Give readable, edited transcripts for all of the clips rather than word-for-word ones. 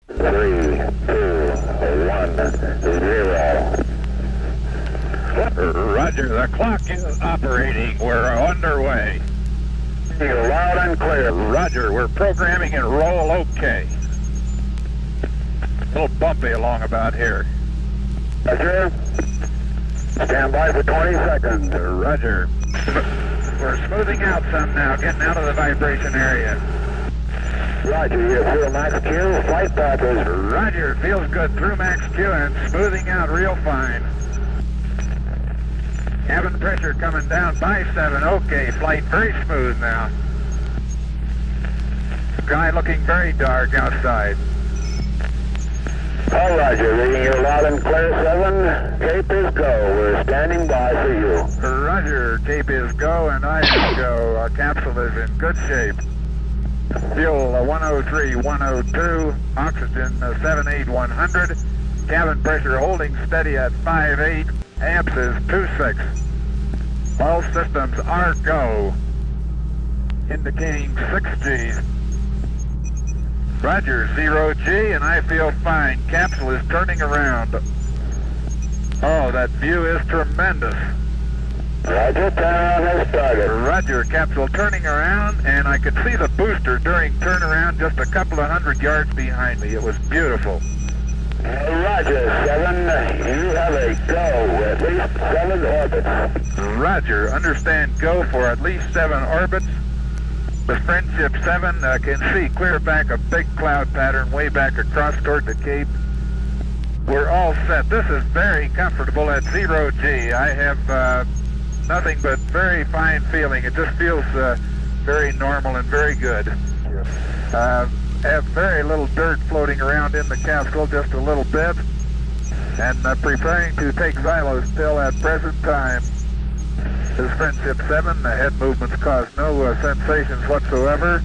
3, 2, 1, 0. Roger, the clock is operating. We're underway. You're loud and clear. Roger, we're programming and roll okay. A little bumpy along about here. Roger. Stand by for 20 seconds. Roger. We're smoothing out some now, getting out of the vibration area. Roger, you feel max Q, flight path is... Roger, feels good through max Q and smoothing out real fine. Cabin pressure coming down by 7, okay, flight very smooth now. Sky looking very dark outside. All Roger, reading you loud and clear, 7, Cape is go, we're standing by for you. Roger, Cape is go and I is go, our capsule is in good shape. Fuel 103, 102, oxygen 78,100, cabin pressure holding steady at 5.8, amps is 2.6. All systems are go, indicating 6 Gs. Roger, 0 G, and I feel fine. Capsule is turning around. Oh, that view is tremendous. Roger, turnaround has started. Roger, capsule turning around, and I could see the booster during turnaround just a couple of 100 yards behind me. It was beautiful. Roger, 7, you have a go, at least 7 orbits. Roger, understand go for at least 7 orbits. The Friendship 7 can see clear back a big cloud pattern way back across toward the Cape. We're all set. This is very comfortable at 0 G. I have nothing but very fine feeling. It just feels very normal and very good. Have very little dirt floating around in the capsule, just a little bit. And preparing to take xylos pill at present time. This is Friendship 7, the head movements cause no sensations whatsoever.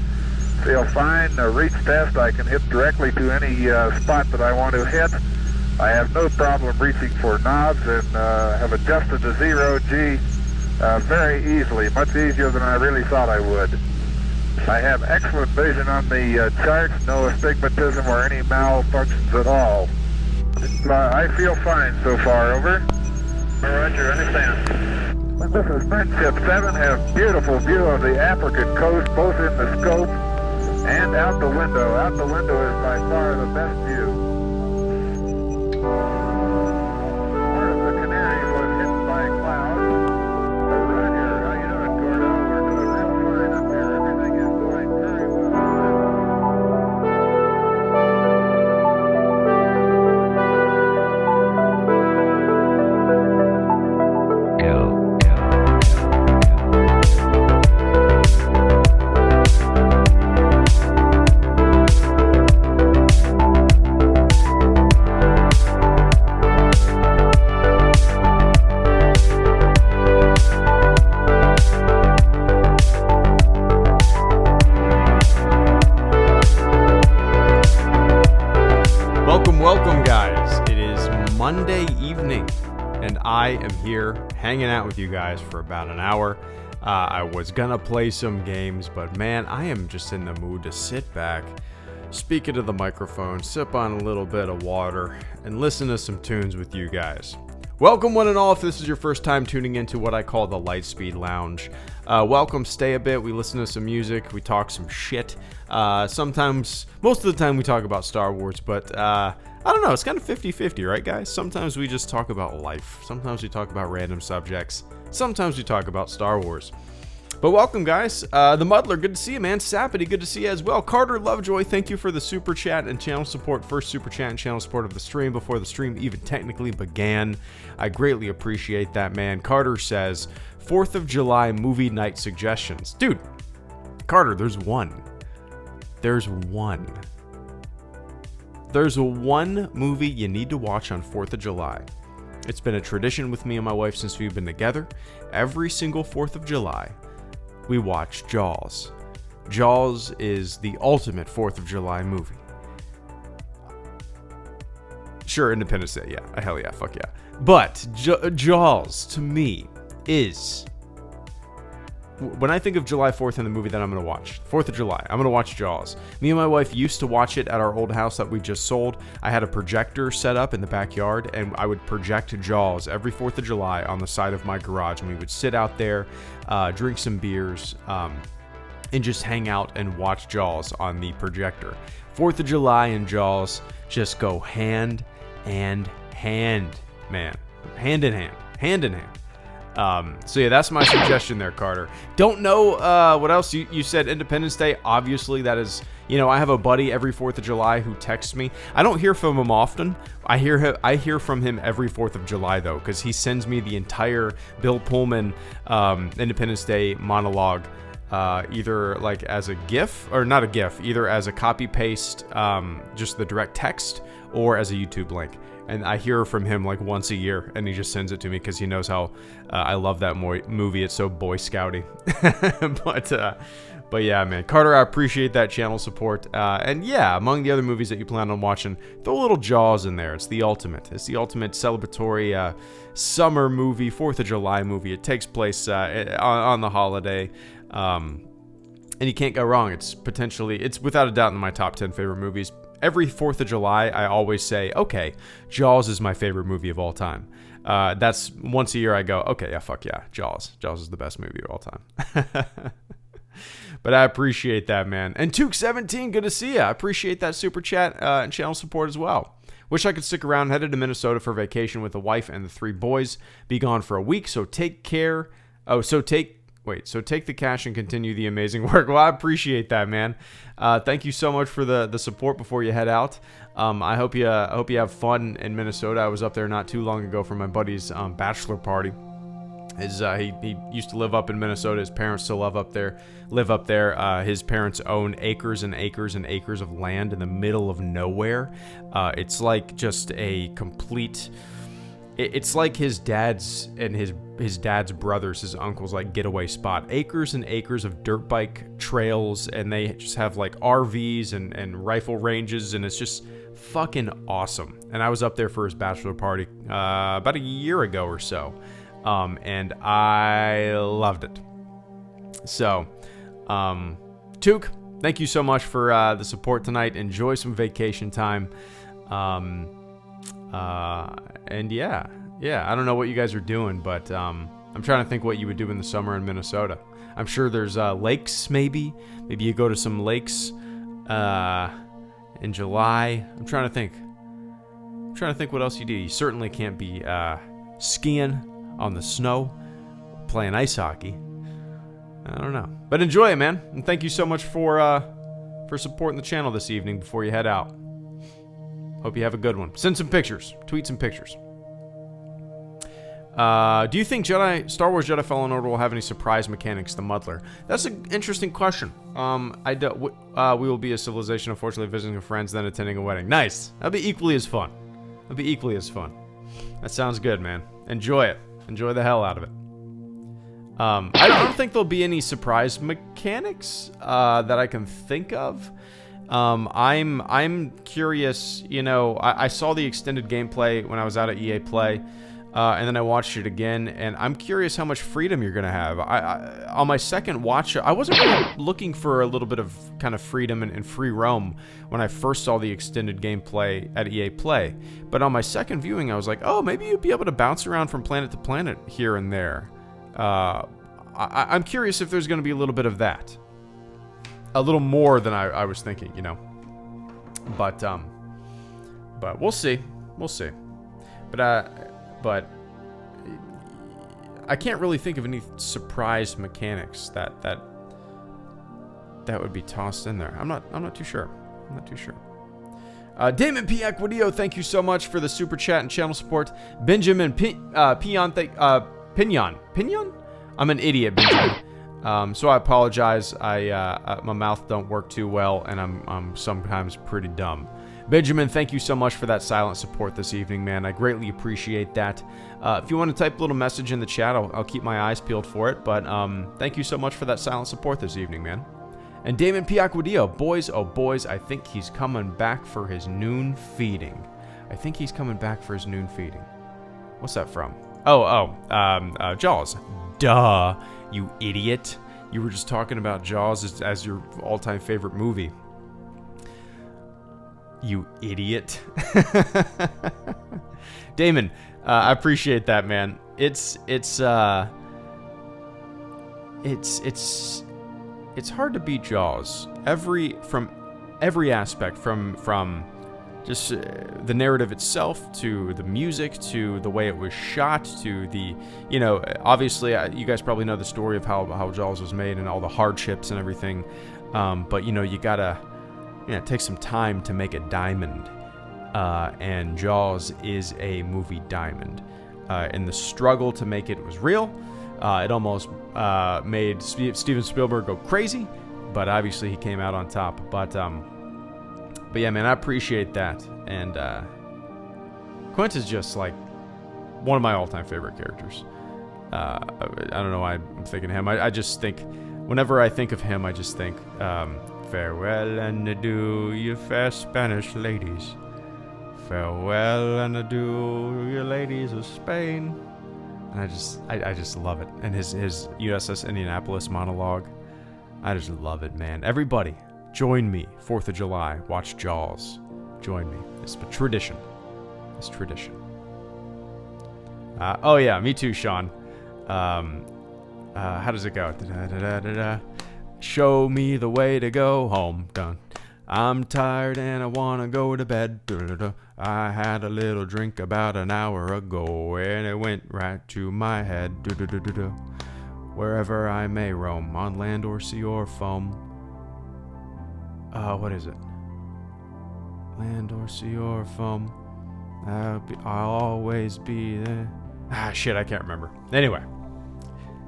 Feel fine. Reach test, I can hit directly to any spot that I want to hit. I have no problem reaching for knobs and have adjusted to 0 G very easily, much easier than I really thought I would. I have excellent vision on the charts, no astigmatism or any malfunctions at all. I feel fine so far, over. Roger, understand. This is Friendship 7, have beautiful view of the African coast, both in the scope and out the window. Out the window is by far the best view. Part of the Canaries was hit by clouds. Roger, how you doing, Gordo? We're doing real fine up here. Everything is going very well. Welcome guys, it is Monday evening and I am here hanging out with you guys for about an hour. I was gonna play some games, but man, I am just in the mood to sit back, speak into the microphone, sip on a little bit of water, and listen to some tunes with you guys. Welcome one and all, if this is your first time tuning into what I call the Lightspeed Lounge. Welcome, stay a bit, we listen to some music, we talk some shit. Sometimes, most of the time we talk about Star Wars, but I don't know, it's kind of 50-50, right guys? Sometimes we just talk about life, sometimes we talk about random subjects, sometimes we talk about Star Wars. But welcome guys, the Muddler, good to see you man, Sapity, good to see you as well. Carter Lovejoy, thank you for the super chat and channel support, first super chat and channel support of the stream before the stream even technically began. I greatly appreciate that, man. Carter says, 4th of July movie night suggestions. Dude, Carter, there's one. There's one movie you need to watch on 4th of July. It's been a tradition with me and my wife since we've been together. Every single 4th of July, we watch Jaws. Jaws is the ultimate 4th of July movie. Sure, Independence Day, yeah. Hell yeah, fuck yeah. But Jaws, to me, is when I think of July 4th and the movie that I'm going to watch, 4th of July, I'm going to watch Jaws. Me and my wife used to watch it at our old house that we just sold. I had a projector set up in the backyard, and I would project Jaws every 4th of July on the side of my garage, and we would sit out there, drink some beers, and just hang out and watch Jaws on the projector. 4th of July and Jaws just go hand in hand, man. Hand in hand. Hand in hand. So yeah, that's my suggestion there, Carter. Don't know what else. You said Independence Day. Obviously, that is, I have a buddy every 4th of July who texts me. I don't hear from him often. I hear from him every 4th of July, though, because he sends me the entire Bill Pullman Independence Day monologue, either like as a GIF, or not a GIF, either as a copy-paste, just the direct text, or as a YouTube link. And I hear from him like once a year, and he just sends it to me because he knows how I love that movie. It's so Boy Scouty. But yeah, man, Carter, I appreciate that channel support. And yeah, among the other movies that you plan on watching, throw a little Jaws in there. It's the ultimate. It's the ultimate celebratory summer movie, 4th of July movie. It takes place on the holiday. And you can't go wrong. It's without a doubt in my top 10 favorite movies. Every 4th of July, I always say, okay, Jaws is my favorite movie of all time. That's once a year I go, okay, yeah, fuck yeah, Jaws. Jaws is the best movie of all time. But I appreciate that, man. And Took17, good to see you. I appreciate that super chat and channel support as well. Wish I could stick around. Headed to Minnesota for vacation with the wife and the 3 boys. Be gone for a week, so take care. So take the cash and continue the amazing work. Well, I appreciate that, man. Thank you so much for the support before you head out. I hope you have fun in Minnesota. I was up there not too long ago for my buddy's bachelor party. He used to live up in Minnesota. His parents still live up there. His parents own acres and acres and acres of land in the middle of nowhere. It's like just a complete... It's like his dad's and his dad's brothers, his uncles, like getaway spot. Acres and acres of dirt bike trails, and they just have like RVs and rifle ranges, and it's just fucking awesome. And I was up there for his bachelor party about a year ago or so, and I loved it. So, Took, thank you so much for the support tonight. Enjoy some vacation time. And yeah, I don't know what you guys are doing, but I'm trying to think what you would do in the summer in Minnesota. I'm sure there's lakes, maybe you go to some lakes in July. I'm trying to think what else you do. You certainly can't be skiing on the snow, playing ice hockey. I don't know, but enjoy it, man. And thank you so much for supporting the channel this evening before you head out. Hope you have a good one. Send some pictures. Tweet some pictures. Do you think Star Wars Jedi Fallen Order will have any surprise mechanics, the Muddler? That's an interesting question. We will be a civilization, unfortunately, visiting friends, then attending a wedding. Nice. That'll be equally as fun. That sounds good, man. Enjoy it. Enjoy the hell out of it. I don't think there'll be any surprise mechanics that I can think of. I'm curious, I saw the extended gameplay when I was out at EA Play, and then I watched it again, and I'm curious how much freedom you're going to have. On my second watch, I wasn't really looking for a little bit of kind of freedom and free roam when I first saw the extended gameplay at EA Play, but on my second viewing, I was like, oh, maybe you'd be able to bounce around from planet to planet here and there. I'm curious if there's going to be a little bit of that. A little more than I was thinking, but we'll see, but I can't really think of any surprise mechanics that would be tossed in there. I'm not too sure. Damon P. Equidio, thank you so much for the super chat and channel support. Benjamin Pinion. I'm an idiot, Benjamin. So I apologize. My mouth don't work too well, and I'm sometimes pretty dumb. Benjamin, thank you so much for that silent support this evening, man. I greatly appreciate that. If you want to type a little message in the chat, I'll keep my eyes peeled for it. But thank you so much for that silent support this evening, man. And Damon P. Aquadio, boys, oh boys, I think he's coming back for his noon feeding. What's that from? Jaws. Duh, you idiot. you were just talking about Jaws as your all-time favorite movie. You idiot. Damon, I appreciate that, man. It's hard to beat Jaws. From every aspect, from just the narrative itself, to the music, to the way it was shot, to the, obviously you guys probably know the story of how Jaws was made and all the hardships and everything. But you gotta, take some time to make a diamond. And Jaws is a movie diamond. And the struggle to make it was real. It almost made Steven Spielberg go crazy, but obviously he came out on top. But yeah, man, I appreciate that. And Quint is just like one of my all-time favorite characters. I don't know why I'm thinking of him. I just think, whenever I think of him, I just think, farewell and adieu, you fair Spanish ladies. Farewell and adieu, you ladies of Spain. And I just love it. And his USS Indianapolis monologue, I just love it, man. Everybody, join me, 4th of July, watch Jaws. Join me. It's a tradition. It's tradition. Oh yeah, me too, Sean. How does it go? Show me the way to go home. Done. I'm tired and I wanna go to bed. I had a little drink about an hour ago and it went right to my head. Wherever I may roam, on land or sea or foam. What is it? Land or sea or foam. I'll always be there. Shit, I can't remember. Anyway.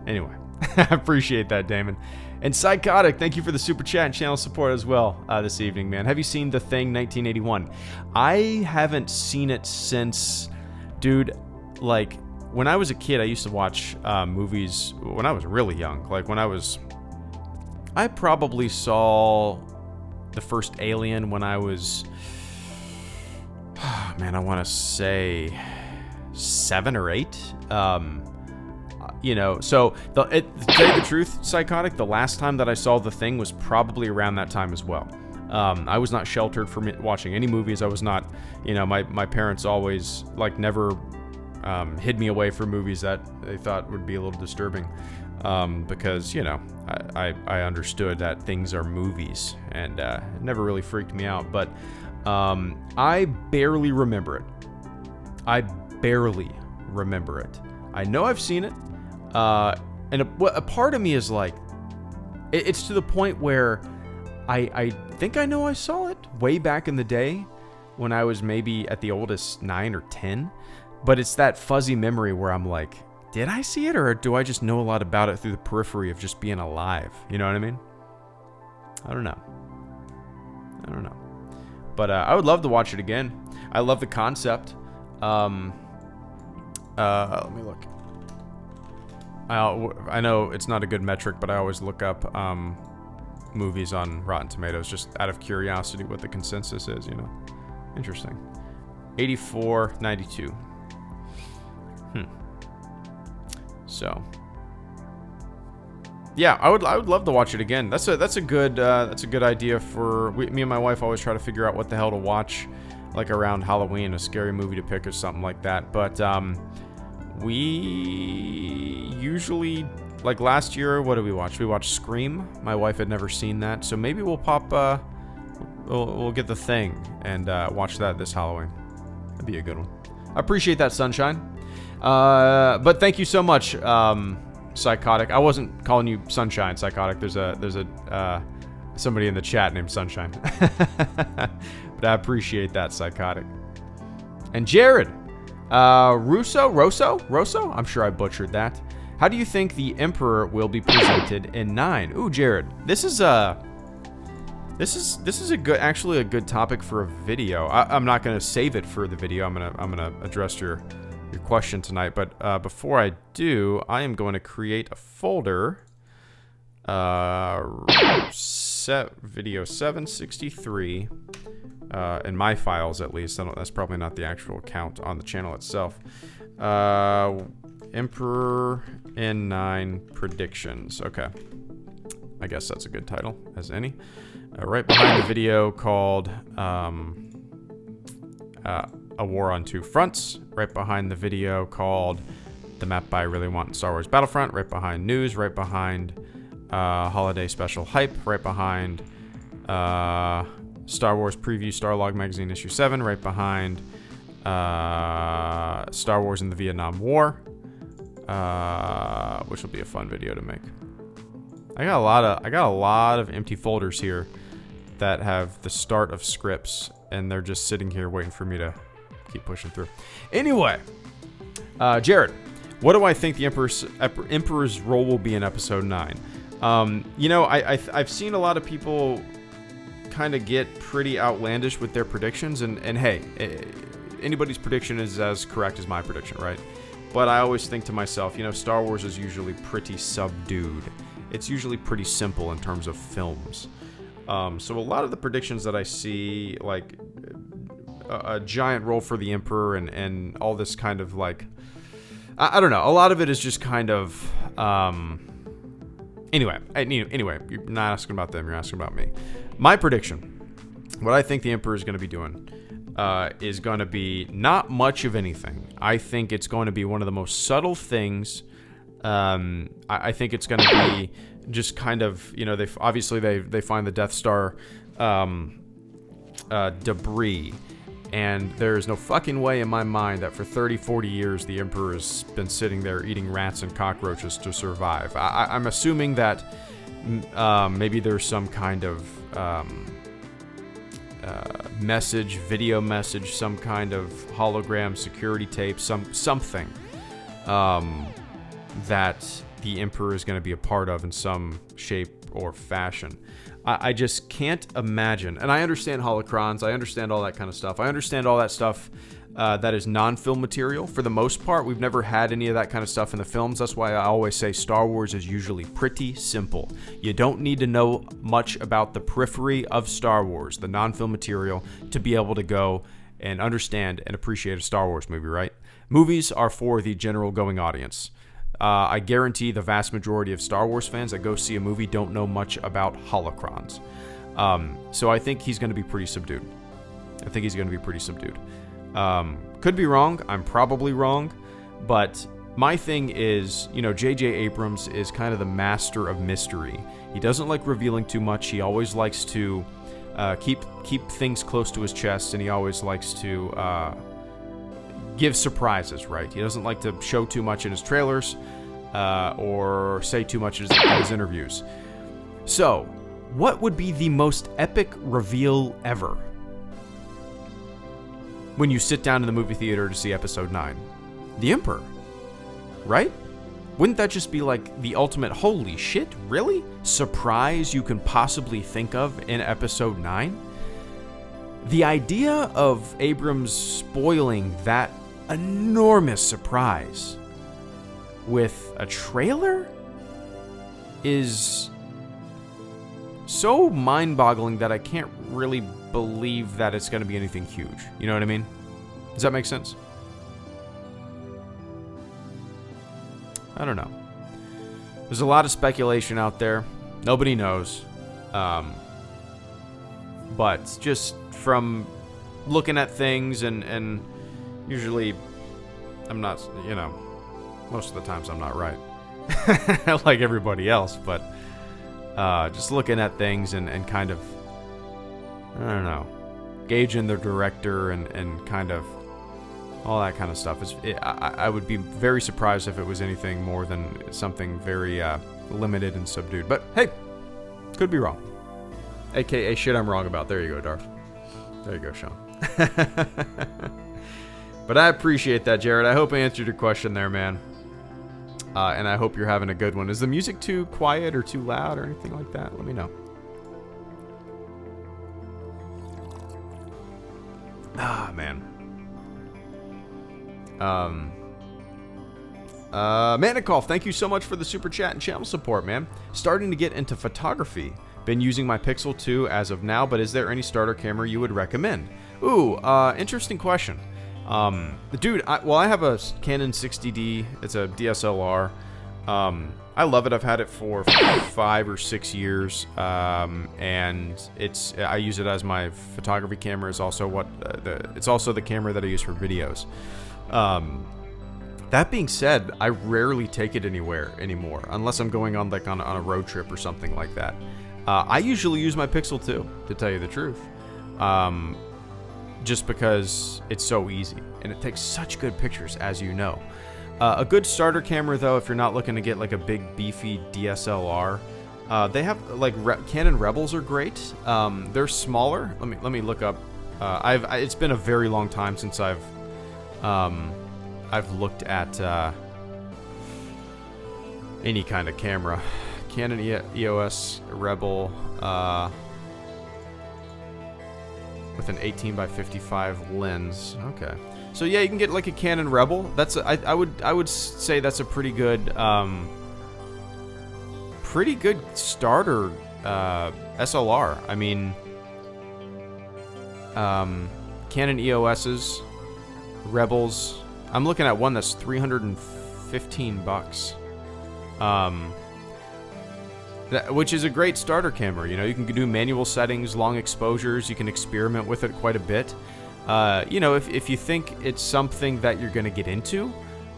I appreciate that, Damon. And Psychotic, thank you for the super chat and channel support as well this evening, man. Have you seen The Thing 1981? I haven't seen it since, dude, like, when I was a kid, I used to watch movies when I was really young. Like, I probably saw the first Alien when I was, man, I want to say 7 or 8. So to tell you the truth, Psychotic, the last time that I saw The Thing was probably around that time as well. I was not sheltered from watching any movies. I was not, my parents always, like, never hid me away from movies that they thought would be a little disturbing. Because, I understood that things are movies, and it never really freaked me out. But I barely remember it. I know I've seen it. And a part of me is like, it's to the point where I think I know I saw it way back in the day when I was maybe at the oldest 9 or 10, but it's that fuzzy memory where I'm like, did I see it, or do I just know a lot about it through the periphery of just being alive? You know what I mean? I don't know. But I would love to watch it again. I love the concept. Let me look. I know it's not a good metric, but I always look up movies on Rotten Tomatoes just out of curiosity what the consensus is, Interesting. 84, 92. So, yeah, I would love to watch it again. That's a good idea for me and my wife. Always try to figure out what the hell to watch, like around Halloween, a scary movie to pick or something like that. But we usually, like last year, what did we watch? We watched Scream. My wife had never seen that, so maybe we'll pop. We'll get The Thing and watch that this Halloween. That'd be a good one. I appreciate that, Sunshine. But thank you so much, Psychotic. I wasn't calling you Sunshine, Psychotic. There's a somebody in the chat named Sunshine. But I appreciate that, Psychotic. And Jared, Rosso? I'm sure I butchered that. How do you think the Emperor will be presented in 9? Ooh, Jared, this is a good topic for a video. I'm not gonna save it for the video. I'm gonna address your question tonight. But before I do, I am going to create a folder. Video 763. In my files, at least. That's probably not the actual count on the channel itself. Emperor N9 predictions. Okay. I guess that's a good title, as any. Right behind the video called A War on Two Fronts. Right behind the video called The Map I Really Want in Star Wars Battlefront. Right behind News. Right behind Holiday Special Hype. Right behind Star Wars Preview Starlog Magazine Issue 7. Right behind Star Wars in the Vietnam War. Which will be a fun video to make. I got a lot of empty folders here that have the start of scripts, and they're just sitting here waiting for me to keep pushing through. Anyway, Jared, what do I think the Emperor's role will be in Episode 9? I've seen a lot of people kind of get pretty outlandish with their predictions, and hey, anybody's prediction is as correct as my prediction, right? But I always think to myself, Star Wars is usually pretty subdued. It's usually pretty simple in terms of films. So a lot of the predictions that I see, like a giant role for the Emperor and all this kind of like, I don't know. A lot of it is just kind of, anyway, you're not asking about them, you're asking about me. My prediction, what I think the Emperor is going to be doing, is going to be not much of anything. I think it's going to be one of the most subtle things. I think it's going to be just kind of, they find the Death Star debris, and there's no fucking way in my mind that for 30-40 years the Emperor has been sitting there eating rats and cockroaches to survive. I'm assuming that maybe there's some kind of video message, some kind of hologram security tape, something that the Emperor is going to be a part of in some shape or fashion. I just can't imagine, and I understand holocrons, I understand all that kind of stuff. I understand all that stuff that is non-film material. For the most part, we've never had any of that kind of stuff in the films. That's why I always say Star Wars is usually pretty simple. You don't need to know much about the periphery of Star Wars, the non-film material, to be able to go and understand and appreciate a Star Wars movie, right? Movies are for the general going audience. I guarantee the vast majority of Star Wars fans that go see a movie don't know much about holocrons. So I think he's going to be pretty subdued. Could be wrong. I'm probably wrong. But my thing is, J.J. Abrams is kind of the master of mystery. He doesn't like revealing too much. He always likes to keep things close to his chest, and he always likes to give surprises, right? He doesn't like to show too much in his trailers or say too much in his interviews. So, what would be the most epic reveal ever when you sit down in the movie theater to see Episode 9? The Emperor, right? Wouldn't that just be like the ultimate holy shit, really? Surprise you can possibly think of in Episode 9? The idea of Abrams spoiling that enormous surprise with a trailer is so mind-boggling that I can't really believe that it's going to be anything huge. You know what I mean? Does that make sense? I don't know. There's a lot of speculation out there. Nobody knows. But just from looking at things and usually I'm not, most of the times I'm not right. Like everybody else, but just looking at things and kind of, I don't know, gauging the director and kind of all that kind of stuff. I would be very surprised if it was anything more than something very limited and subdued. But hey, could be wrong. AKA shit I'm wrong about. There you go, Darth. There you go, Sean. But I appreciate that, Jared. I hope I answered your question there, man. And I hope you're having a good one. Is the music too quiet or too loud or anything like that? Let me know. Ah, man. Manikov, thank you so much for the super chat and channel support, man. Starting to get into photography. Been using my Pixel 2 as of now, but is there any starter camera you would recommend? Ooh, interesting question. Dude, I have a Canon 60D. It's a DSLR. I love it. I've had it for 5 or 6 years, and I use it as my photography camera. Is also it's also the camera that I use for videos. That being said, I rarely take it anywhere anymore, unless I'm going on like on a road trip or something like that. I usually use my Pixel 2, to tell you the truth, just because it's so easy and it takes such good pictures, as you know. A good starter camera, though, if you're not looking to get like a big beefy DSLR, they have like Canon Rebels are great. They're smaller. Let me look up. It's been a very long time since I've looked at any kind of camera. Canon EOS Rebel with an 18x55 lens. Okay. So yeah, you can get like a Canon Rebel. That's I would say that's a pretty good starter SLR. I mean, Canon EOS's Rebels. I'm looking at one that's $315. Which is a great starter camera. You know, you can do manual settings, long exposures. You can experiment with it quite a bit. You know, if you think it's something that you're going to get into,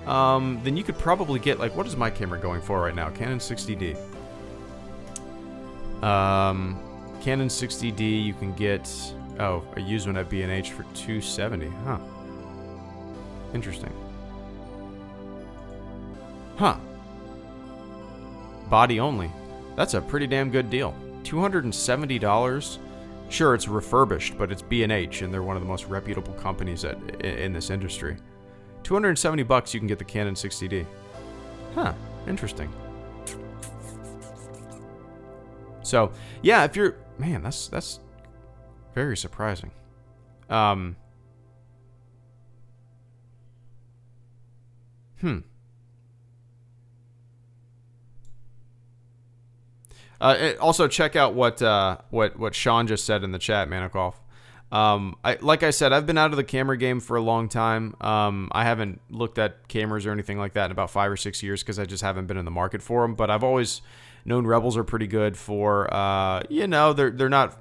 then you could probably get, like, what is my camera going for right now? Canon 60D. Canon 60D, you can get, a used one at B&H for $270. Huh. Interesting. Huh. Body only. That's a pretty damn good deal. $270. Sure, it's refurbished, but it's B&H, and they're one of the most reputable companies in this industry. $270, you can get the Canon 60D. Huh, interesting. So, yeah, if you're... Man, that's very surprising. Also, check out what Sean just said in the chat, Manikoff. Like I said, I've been out of the camera game for a long time. I haven't looked at cameras or anything like that in about 5 or 6 years because I just haven't been in the market for them. But I've always known Rebels are pretty good for, you know, they're not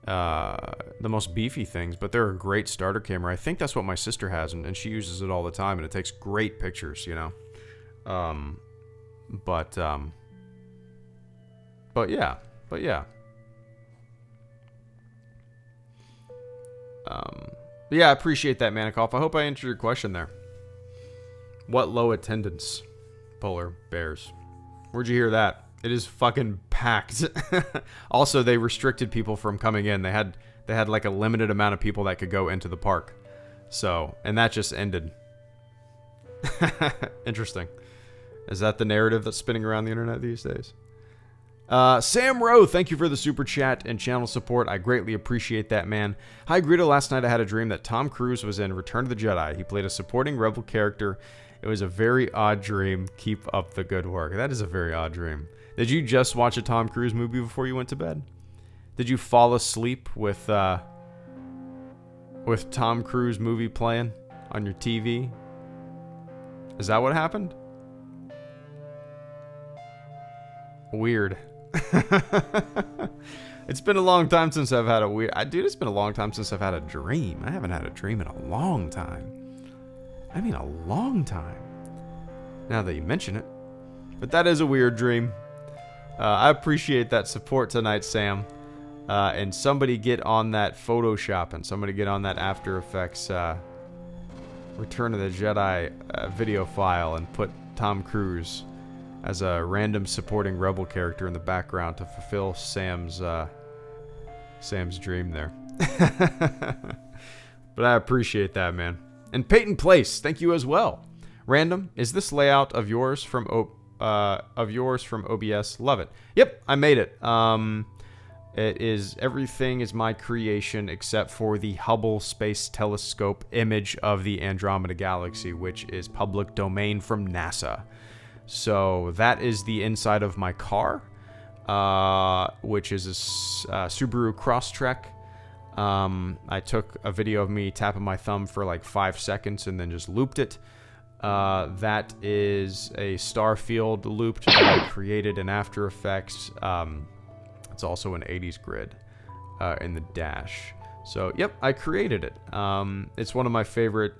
the most beefy things, but they're a great starter camera. I think that's what my sister has, and she uses it all the time, and it takes great pictures, you know. But yeah. Yeah, I appreciate that, Manikoff. I hope I answered your question there. What low attendance, polar bears? Where'd you hear that? It is fucking packed. Also, they restricted people from coming in. They had like a limited amount of people that could go into the park. So, and that just ended. Interesting. Is that the narrative that's spinning around the internet these days? Sam Rowe, thank you for the super chat and channel support. I greatly appreciate that, man. Hi, Greedo. Last night I had a dream that Tom Cruise was in Return of the Jedi. He played a supporting rebel character. It was a very odd dream. Keep up the good work. That is a very odd dream. Did you just watch a Tom Cruise movie before you went to bed? Did you fall asleep with Tom Cruise movie playing on your TV? Is that what happened? Weird. It's been a long time since I've had a weird... Dude, it's been a long time since I've had a dream. I haven't had a dream in a long time. I mean, a long time. Now that you mention it. But that is a weird dream. I appreciate that support tonight, Sam. And somebody get on that Photoshop and somebody get on that After Effects Return of the Jedi video file and put Tom Cruise as a random supporting rebel character in the background to fulfill Sam's dream there. But I appreciate that, man. And Peyton Place, thank you as well. Random, is this layout of yours from OBS? Love it. Yep, I made it. Everything is my creation except for the Hubble Space Telescope image of the Andromeda Galaxy, which is public domain from NASA. So that is the inside of my car, which is a Subaru Crosstrek. I took a video of me tapping my thumb for like 5 seconds and then just looped it. That is a Starfield loop that I created in After Effects. It's also an 80s grid in the dash. So, yep, I created it. It's one of my favorite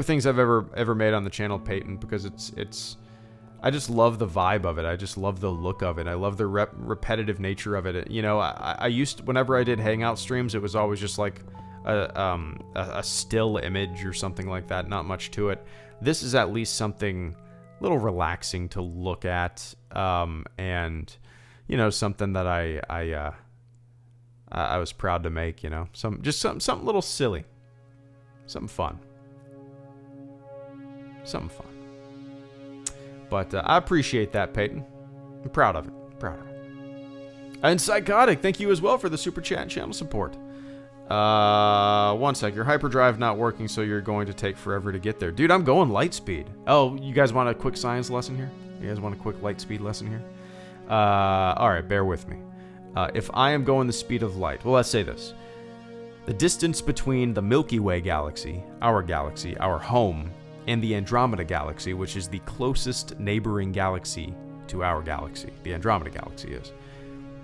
things I've ever made on the channel, Peyton, because it's I just love the vibe of it. I just love the look of it. I love the repetitive nature of it. You know, I used to, whenever I did Hangout streams, it was always just like a still image or something like that. Not much to it. This is at least something a little relaxing to look at, and you know, something that I was proud to make. You know, something a little silly, something fun. Something fun. But I appreciate that, Peyton. I'm proud of it. And Psychotic, thank you as well for the super chat and channel support. One sec. Your hyperdrive not working, so you're going to take forever to get there. Dude, I'm going light speed. Oh, you guys want a quick science lesson here? You guys want a quick light speed lesson here? Alright, bear with me. If I am going the speed of light, well, let's say this. The distance between the Milky Way galaxy, our home, and the Andromeda Galaxy, which is the closest neighboring galaxy to our galaxy. The Andromeda Galaxy is.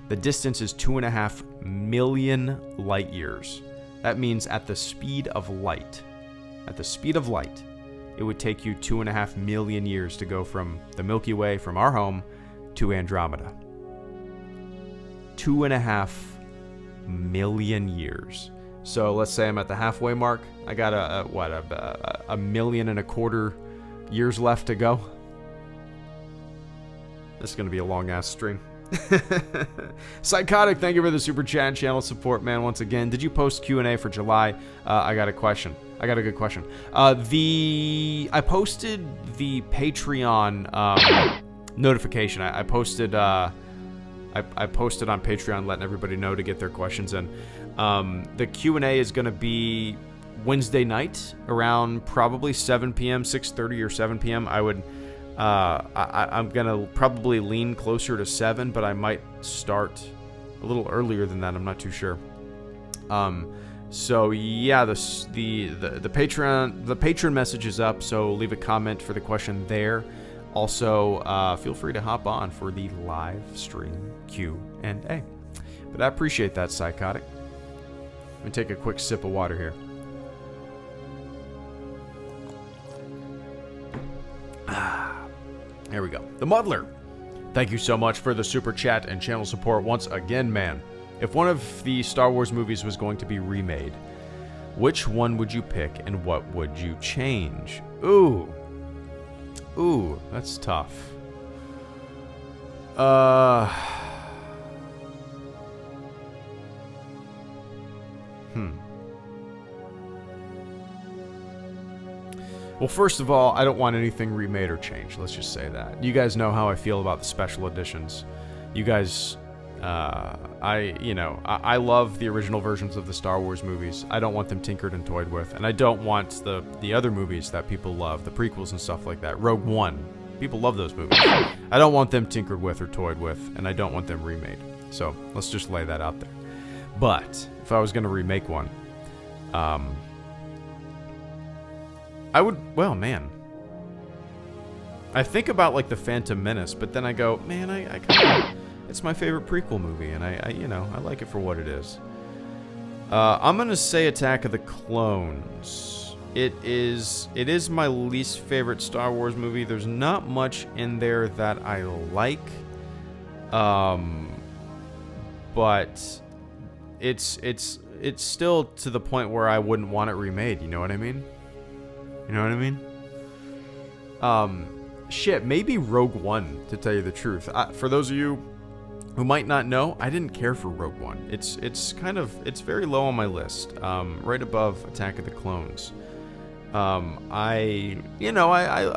The distance is 2.5 million light years. That means at the speed of light, it would take you 2.5 million years to go from the Milky Way, from our home, to Andromeda. 2.5 million years. So let's say I'm at the halfway mark. I got a 1.25 million years left to go. This is going to be a long-ass stream. Psychotic, thank you for the super chat and channel support, man, once again. Did you post Q&A for July? I got a question. I got a good question. I posted the Patreon notification. I posted on Patreon letting everybody know to get their questions in. The Q&A is going to be Wednesday night around probably 7 p.m., 6:30 or 7 p.m. I'm going to probably lean closer to 7, but I might start a little earlier than that. I'm not too sure. So yeah, the patron message is up, so leave a comment for the question there. Also, feel free to hop on for the live stream Q&A. But I appreciate that, Psychotic. Let me take a quick sip of water here. There we go. The Muddler. Thank you so much for the super chat and channel support once again, man. If one of the Star Wars movies was going to be remade, which one would you pick and what would you change? Ooh, that's tough. Well, first of all, I don't want anything remade or changed. Let's just say that. You guys know how I feel about the special editions. You guys, I love the original versions of the Star Wars movies. I don't want them tinkered and toyed with, and I don't want the other movies that people love, the prequels and stuff like that. Rogue One, people love those movies. I don't want them tinkered with or toyed with, and I don't want them remade. So let's just lay that out there. But if I was going to remake one, I would, well, man. I think about, like, The Phantom Menace, but then I go, man, I kind of, it's my favorite prequel movie, and I like it for what it is. I'm gonna say Attack of the Clones. It is my least favorite Star Wars movie. There's not much in there that I like. But it's still to the point where I wouldn't want it remade, you know what I mean? Shit, maybe Rogue One, to tell you the truth. For those of you who might not know, I didn't care for Rogue One. It's very low on my list, right above Attack of the Clones. I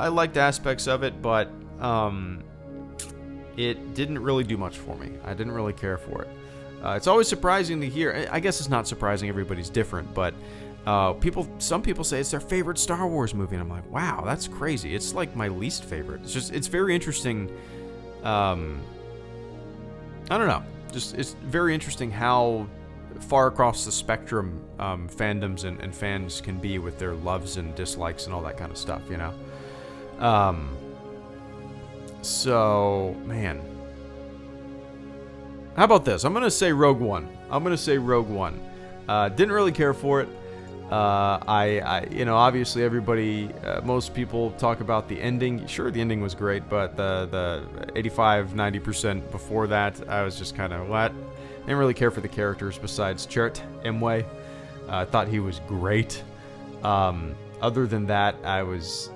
liked aspects of it, but it didn't really do much for me. I didn't really care for it. It's always surprising to hear. I guess it's not surprising. Everybody's different, but some people say it's their favorite Star Wars movie, and I'm like, wow, that's crazy. It's like my least favorite. It's very interesting. I don't know. It's very interesting how far across the spectrum fandoms and fans can be with their loves and dislikes and all that kind of stuff, you know? So, man. How about this? I'm going to say Rogue One. Didn't really care for it. Obviously everybody, most people talk about the ending. Sure, the ending was great, but the 85-90% before that, I was just kind of, what? Didn't really care for the characters besides Chert Imwe. I thought he was great. Other than that, I was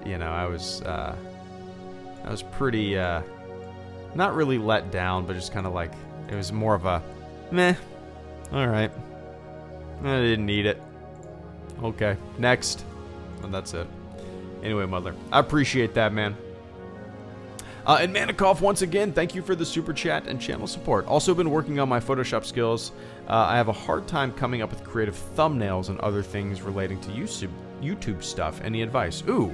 pretty, not really let down, but just kind of like, it was more of a, meh, alright. I didn't need it. Okay, next. And that's it. Anyway, Mother, I appreciate that, man. And Manikov, once again, thank you for the super chat and channel support. Also been working on my Photoshop skills. I have a hard time coming up with creative thumbnails and other things relating to YouTube stuff. Any advice? Ooh,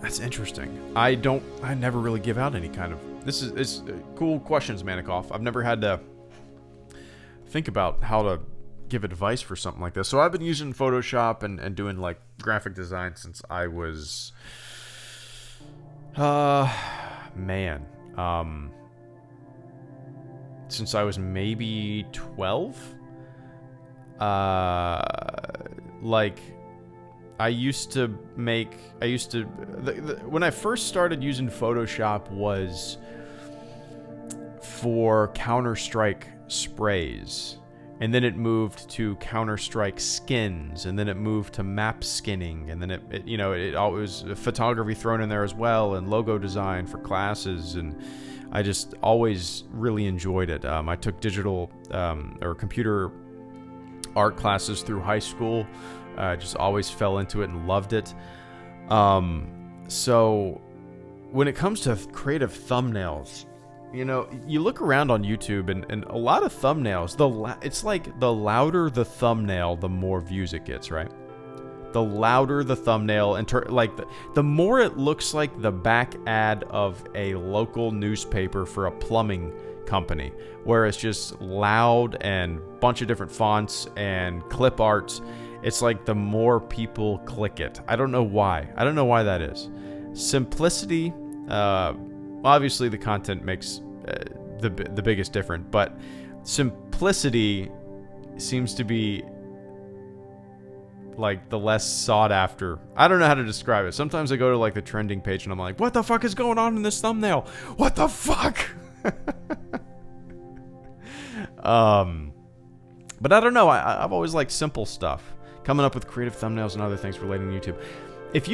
that's interesting. I never really give out any kind of... It's cool questions, Manikov. I've never had to think about how to give advice for something like this. So I've been using Photoshop and doing like graphic design since I was... since I was maybe 12? When I first started using Photoshop was for Counter-Strike sprays, and then it moved to Counter-Strike skins, and then it moved to map skinning, and then it always photography thrown in there as well, and logo design for classes, and I just always really enjoyed it. I took digital or computer art classes through high school. Just always fell into it and loved it. So when it comes to creative thumbnails, you look around on YouTube and a lot of thumbnails, it's like the louder the thumbnail, the more views it gets, right? The louder the thumbnail, and the more it looks like the back ad of a local newspaper for a plumbing company, where it's just loud and bunch of different fonts and clip arts. It's like the more people click it. I don't know why. I don't know why that is. Simplicity, obviously the content makes the biggest difference, but simplicity seems to be like the less sought after. I don't know how to describe it. Sometimes I go to like the trending page and I'm like, what the fuck is going on in this thumbnail? What the fuck? But I don't know. I've always liked simple stuff. Coming up with creative thumbnails and other things relating to YouTube. If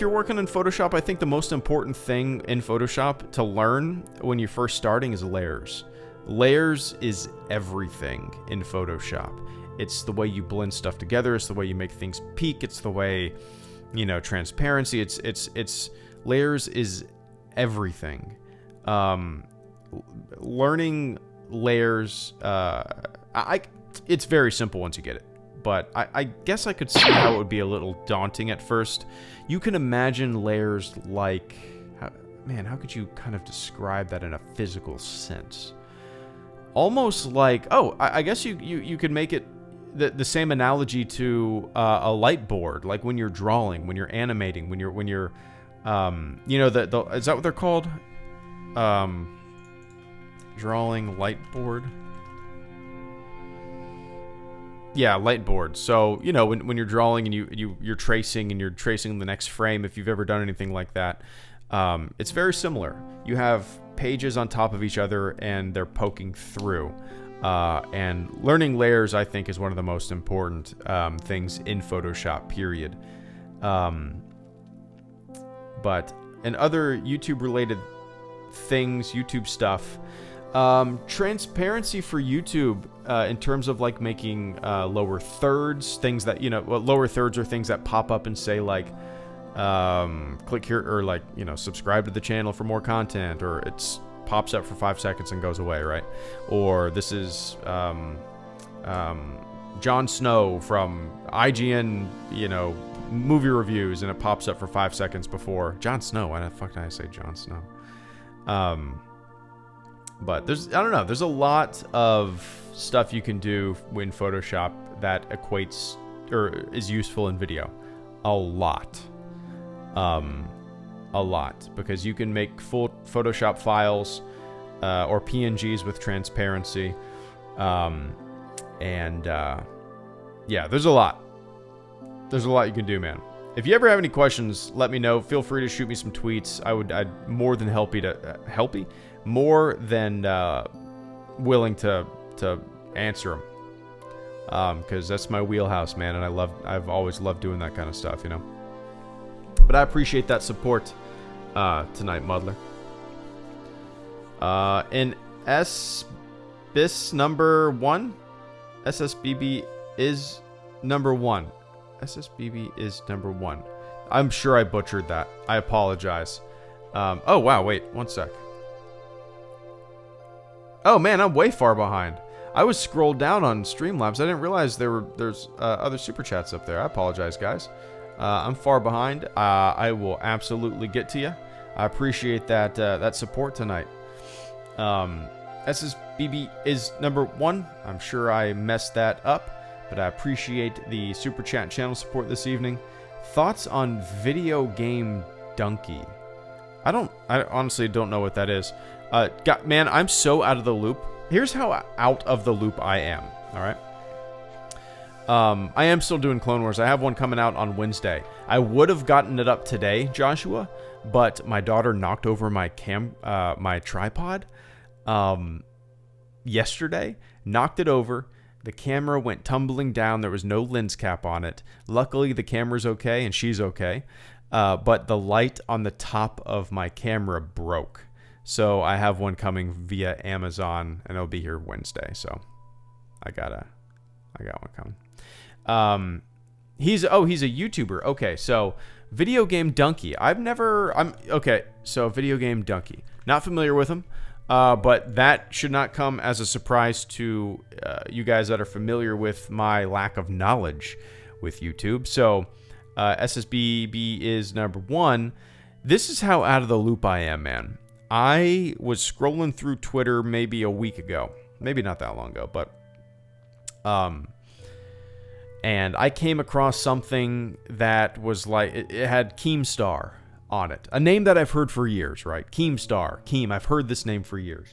you're working in Photoshop, I think the most important thing in Photoshop to learn when you're first starting is layers. Layers is everything in Photoshop. It's the way you blend stuff together. It's the way you make things peak. It's the way, transparency. It's layers is everything. Learning layers, it's very simple once you get it. But I guess I could see how it would be a little daunting at first. You can imagine layers like... how could you kind of describe that in a physical sense? Almost like... I guess you could make it the same analogy to a light board. Like when you're drawing, when you're animating, when you're is that what they're called? Drawing light board? Yeah, light board. So, when you're drawing and you're tracing the next frame, if you've ever done anything like that, it's very similar. You have pages on top of each other and they're poking through. And learning layers, I think, is one of the most important things in Photoshop, period. But in other YouTube-related things, YouTube stuff, transparency for YouTube in terms of like making lower thirds, things that lower thirds are things that pop up and say like click here or like subscribe to the channel for more content, or it's pops up for 5 seconds and goes away, right? Or this is Jon Snow from IGN movie reviews, and it pops up for 5 seconds before Jon Snow. Why the fuck did I say Jon Snow? But there's, I don't know, there's a lot of stuff you can do in Photoshop that equates or is useful in video. A lot, because you can make full Photoshop files or PNGs with transparency, yeah, there's a lot. There's a lot you can do, man. If you ever have any questions, let me know. Feel free to shoot me some tweets. I'd more than willing to answer them. Because that's my wheelhouse, man, and I've always loved doing that kind of stuff, you know. But I appreciate that support tonight, Muddler. In SBIS number 1, SSBB is number 1. SSBB is number 1. I'm sure I butchered that. I apologize. Oh wow, wait, 1 sec. Oh man, I'm way far behind. I was scrolled down on Streamlabs. I didn't realize there's other super chats up there. I apologize, guys. I'm far behind. I will absolutely get to you. I appreciate that support tonight. SSBB is number 1. I'm sure I messed that up, but I appreciate the super chat channel support this evening. Thoughts on video game donkey? I honestly don't know what that is. Man, I'm so out of the loop. Here's how out of the loop I am. All right. I am still doing Clone Wars. I have one coming out on Wednesday. I would have gotten it up today, Joshua, but my daughter knocked over my my tripod yesterday. Knocked it over. The camera went tumbling down. There was no lens cap on it. Luckily, the camera's okay and she's okay. But the light on the top of my camera broke. So I have one coming via Amazon, and it'll be here Wednesday. So I got one coming. He's a YouTuber. Okay, so Video Game Donkey. So Video Game Donkey. Not familiar with him, but that should not come as a surprise to you guys that are familiar with my lack of knowledge with YouTube. So SSBB is number 1. This is how out of the loop I am, man. I was scrolling through Twitter maybe a week ago. Maybe not that long ago, but and I came across something that was like, it had Keemstar on it. A name that I've heard for years, right? Keemstar. I've heard this name for years.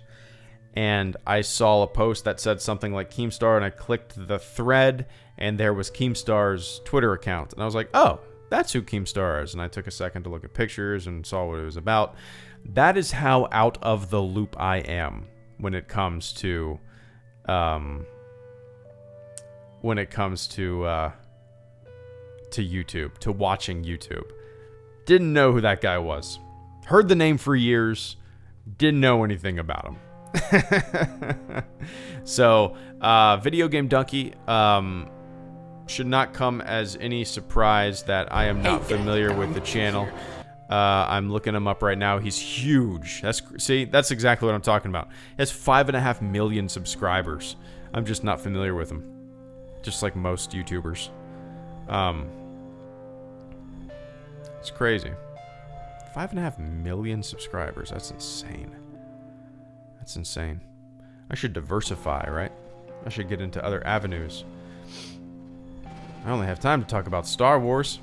And I saw a post that said something like Keemstar, and I clicked the thread, and there was Keemstar's Twitter account. And I was like, oh, that's who Keemstar is. And I took a second to look at pictures and saw what it was about. That is how out of the loop I am when it comes to YouTube, to watching YouTube. Didn't know who that guy was. Heard the name for years. Didn't know anything about him. So, Video Game Donkey should not come as any surprise that I am not familiar with the channel. I'm looking him up right now. He's huge. That's exactly what I'm talking about. He has 5.5 million subscribers. I'm just not familiar with him. Just like most YouTubers. It's crazy. 5.5 million subscribers. That's insane. That's insane. I should diversify, right? I should get into other avenues. I only have time to talk about Star Wars.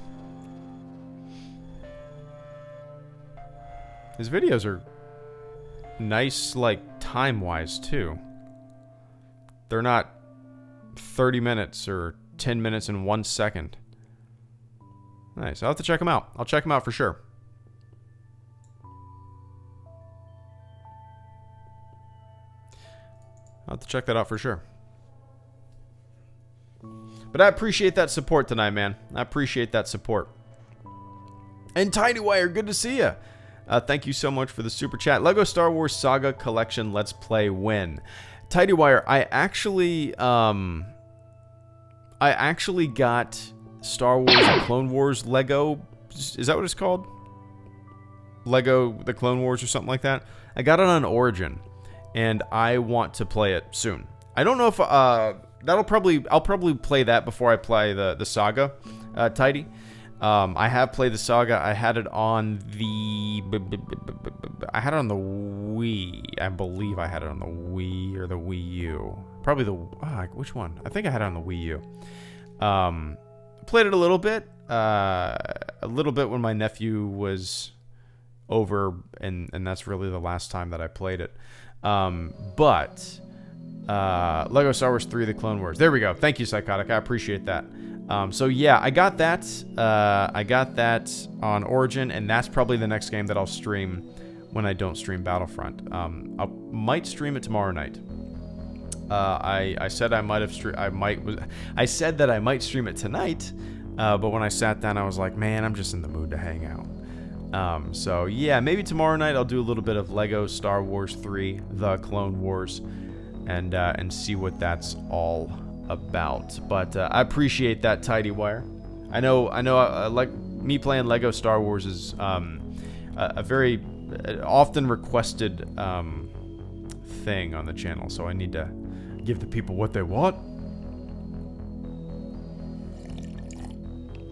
His videos are nice, like, time-wise, too. They're not 30 minutes or 10 minutes and 1 second. Nice. I'll have to check them out. I'll check them out for sure. I'll have to check that out for sure. But I appreciate that support tonight, man. I appreciate that support. And TinyWire, good to see you. Thank you so much for the super chat. Lego Star Wars Saga Collection Let's Play when? TinyWire, I actually got Star Wars and Clone Wars Lego. Is that what it's called? Lego the Clone Wars or something like that. I got it on Origin, and I want to play it soon. I don't know if I'll probably play that before I play the Saga, Tidy. I have played the Saga. I had it on the Wii. I believe I had it on the Wii or the Wii U. Probably the which one? I think I had it on the Wii U. Played it a little bit when my nephew was over, and that's really the last time that I played it. But Lego Star Wars 3: The Clone Wars. There we go. Thank you, Psychotic. I appreciate that. So yeah, I got that. I got that on Origin, and that's probably the next game that I'll stream when I don't stream Battlefront. I might stream it tomorrow night. I said I said that I might stream it tonight, but when I sat down, I was like, man, I'm just in the mood to hang out. So yeah, maybe tomorrow night I'll do a little bit of Lego Star Wars 3: The Clone Wars, and see what that's all about. But I appreciate that, Tidy Wire. I know like me playing Lego Star Wars is a very often requested thing on the channel, so I need to give the people what they want.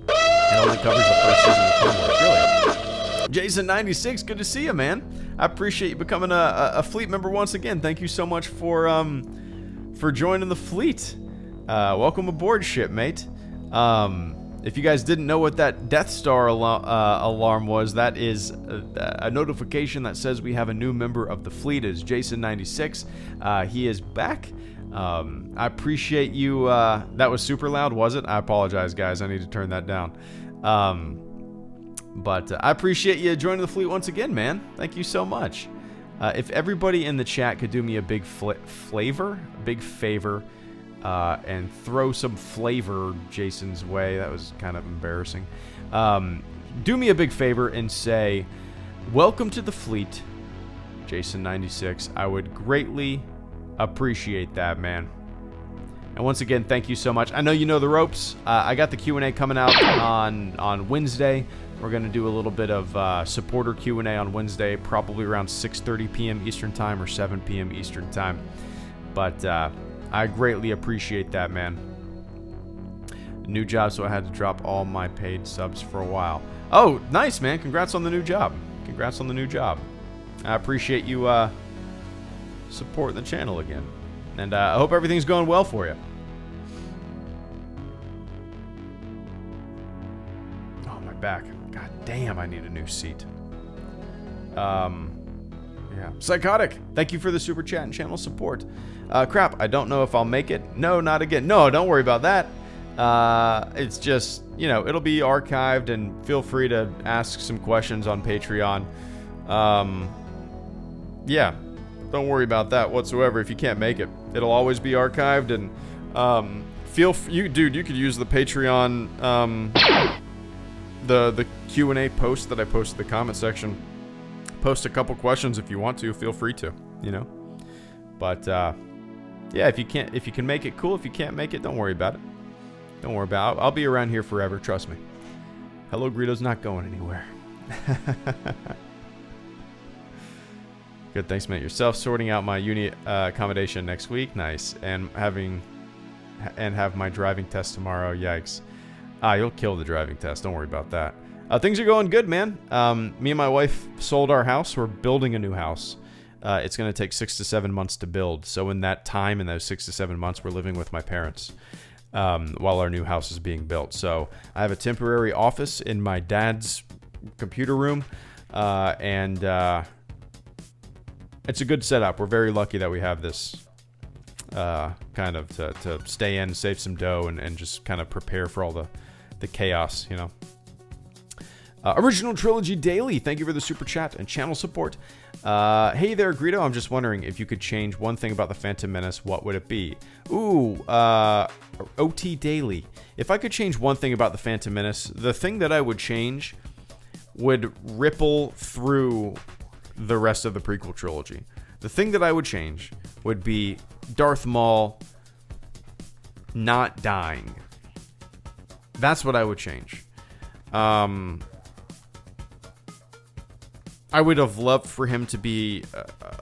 It only covers the first season of Clone Wars, really. Jason96, good to see you, man. I appreciate you becoming a fleet member once again. Thank you so much for joining the fleet. Welcome aboard, shipmate. If you guys didn't know what that Death Star alarm was, that is a notification that says we have a new member of the fleet. It is Jason96. He is back. I appreciate you. That was super loud, was it? I apologize, guys. I need to turn that down. But I appreciate you joining the fleet once again, man. Thank you so much. If everybody in the chat could do me a big favor, and throw some flavor Jason's way. That was kind of embarrassing. Do me a big favor and say, welcome to the fleet, Jason96. I would greatly appreciate that, man. And once again, thank you so much. I know you know the ropes. I got the Q&A coming out on Wednesday. We're going to do a little bit of supporter Q&A on Wednesday, probably around 6:30 p.m. Eastern Time or 7 p.m. Eastern Time. But I greatly appreciate that, man. New job, so I had to drop all my paid subs for a while. Oh, nice, man. Congrats on the new job. Congrats on the new job. I appreciate you supporting the channel again. And I hope everything's going well for you. Oh, my back. God damn, I need a new seat. Yeah. Psychotic, thank you for the super chat and channel support. Crap, I don't know if I'll make it. No, not again. No, don't worry about that. It's just, you know, it'll be archived, and feel free to ask some questions on Patreon. Yeah, don't worry about that whatsoever if you can't make it. It'll always be archived, and you could use the Patreon, the Q&A post that I posted in the comment section. Post a couple questions if you want to. Feel free to, you know. But yeah, if you can make it, cool. If you can't make it, don't worry about it. Don't worry about it. I'll be around here forever. Trust me. Hello, Greedo's not going anywhere. Good, thanks, mate. Yourself. Sorting out my uni accommodation next week. Nice. And have my driving test tomorrow. Yikes. You'll kill the driving test. Don't worry about that. Things are going good, man. Me and my wife sold our house. We're building a new house. It's going to take 6 to 7 months to build. So in that time, in those 6 to 7 months, we're living with my parents while our new house is being built. So I have a temporary office in my dad's computer room, and it's a good setup. We're very lucky that we have this kind of to stay in, save some dough, and just kind of prepare for all the chaos, you know. Original Trilogy Daily, thank you for the super chat and channel support. Hey there, Greedo. I'm just wondering if you could change one thing about the Phantom Menace, what would it be? Ooh, OT Daily. If I could change one thing about the Phantom Menace, the thing that I would change would ripple through the rest of the prequel trilogy. The thing that I would change would be Darth Maul not dying. That's what I would change. I would have loved for him to be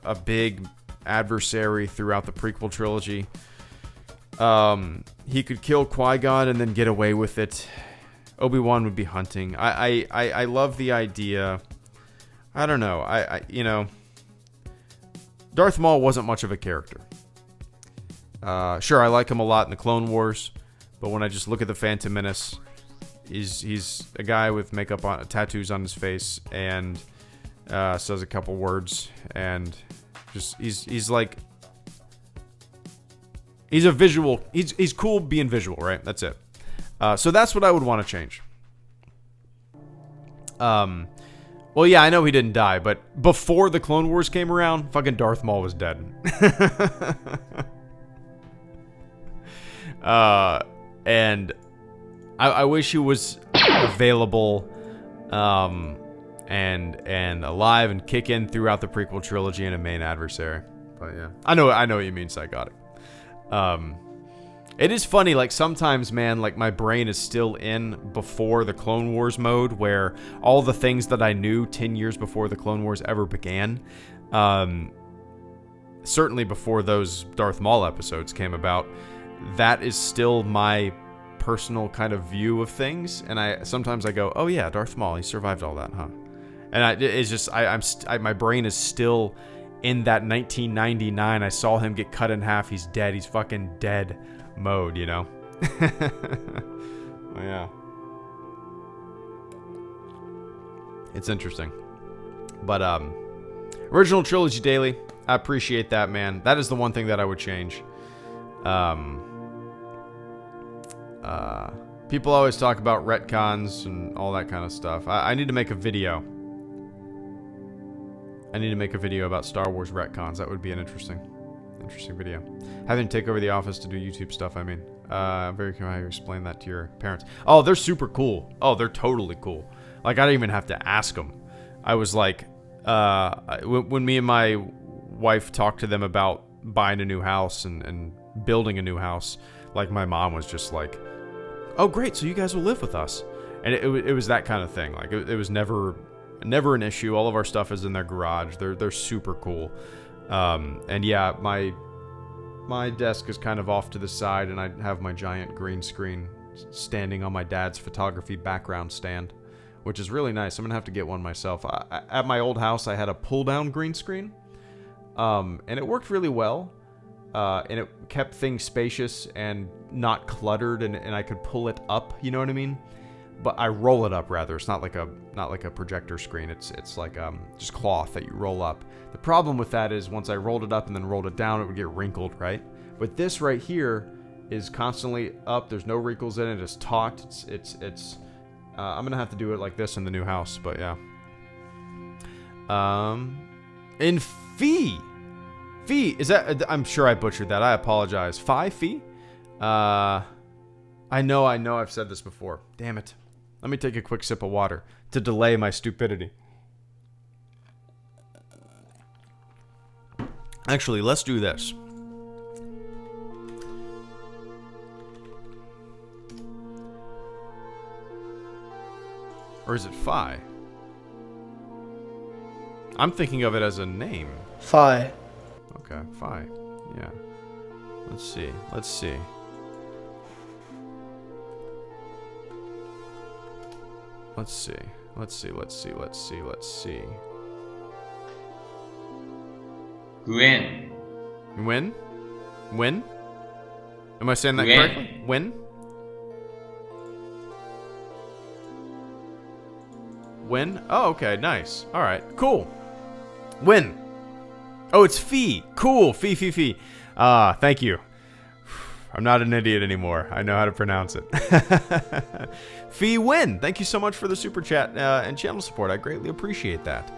a big adversary throughout the prequel trilogy. He could kill Qui-Gon and then get away with it Obi-Wan would be hunting. I love the idea. I don't know. You know, Darth Maul wasn't much of a character. Sure, I like him a lot in the Clone Wars, but when I just look at the Phantom Menace, he's a guy with makeup on, tattoos on his face, and says a couple words, and just he's like, he's a visual. He's cool being visual, right? That's it. So that's what I would want to change. Well, yeah, I know he didn't die, but before the Clone Wars came around, fucking Darth Maul was dead. And I wish he was available, and alive and kicking throughout the prequel trilogy and a main adversary. But yeah, I know what you mean, Psychotic. It is funny, like, sometimes, man, like, my brain is still in before the Clone Wars mode, where all the things that I knew 10 years before the Clone Wars ever began, certainly before those Darth Maul episodes came about, that is still my personal kind of view of things, and sometimes I go, oh yeah, Darth Maul, he survived all that, huh? And it's just, my brain is still in that 1999, I saw him get cut in half, he's dead, he's fucking dead mode, you know? Oh, yeah. It's interesting. But, original trilogy daily, I appreciate that, man. That is the one thing that I would change. People always talk about retcons and all that kind of stuff. I need to make a video. I need to make a video about Star Wars retcons. That would be an interesting video. Having to take over the office to do YouTube stuff, I mean. I'm very curious how you explain that to your parents. Oh, they're super cool. Oh, they're totally cool. Like, I didn't even have to ask them. I was like, when me and my wife talked to them about buying a new house and building a new house, like, my mom was just like, oh, great, so you guys will live with us. And it was that kind of thing. Like, it was never an issue. All of our stuff is in their garage. They're super cool. And yeah, my desk is kind of off to the side, and I have my giant green screen standing on my dad's photography background stand, which is really nice. I'm gonna have to get one myself. At my old house, I had a pull-down green screen, and it worked really well, and it kept things spacious and not cluttered, and I could pull it up. You know what I mean? But I roll it up, rather. It's not like a projector screen. It's like just cloth that you roll up. The problem with that is once I rolled it up and then rolled it down, it would get wrinkled, right? But this right here is constantly up. There's no wrinkles in it. It's taut. I'm gonna have to do it like this in the new house, but yeah. In fee is that? I'm sure I butchered that. I apologize. Fee. I know. I've said this before. Damn it. Let me take a quick sip of water to delay my stupidity. Actually, let's do this. Or is it Phi? I'm thinking of it as a name. Phi. Okay, Phi. Yeah. Let's see. Gwen. When? Am I saying that correctly? When? Oh, okay, nice. All right, cool. When? Oh, it's Fee. Cool. Fee. Thank you. I'm not an idiot anymore. I know how to pronounce it. Fee Win. Thank you so much for the super chat and channel support. I greatly appreciate that.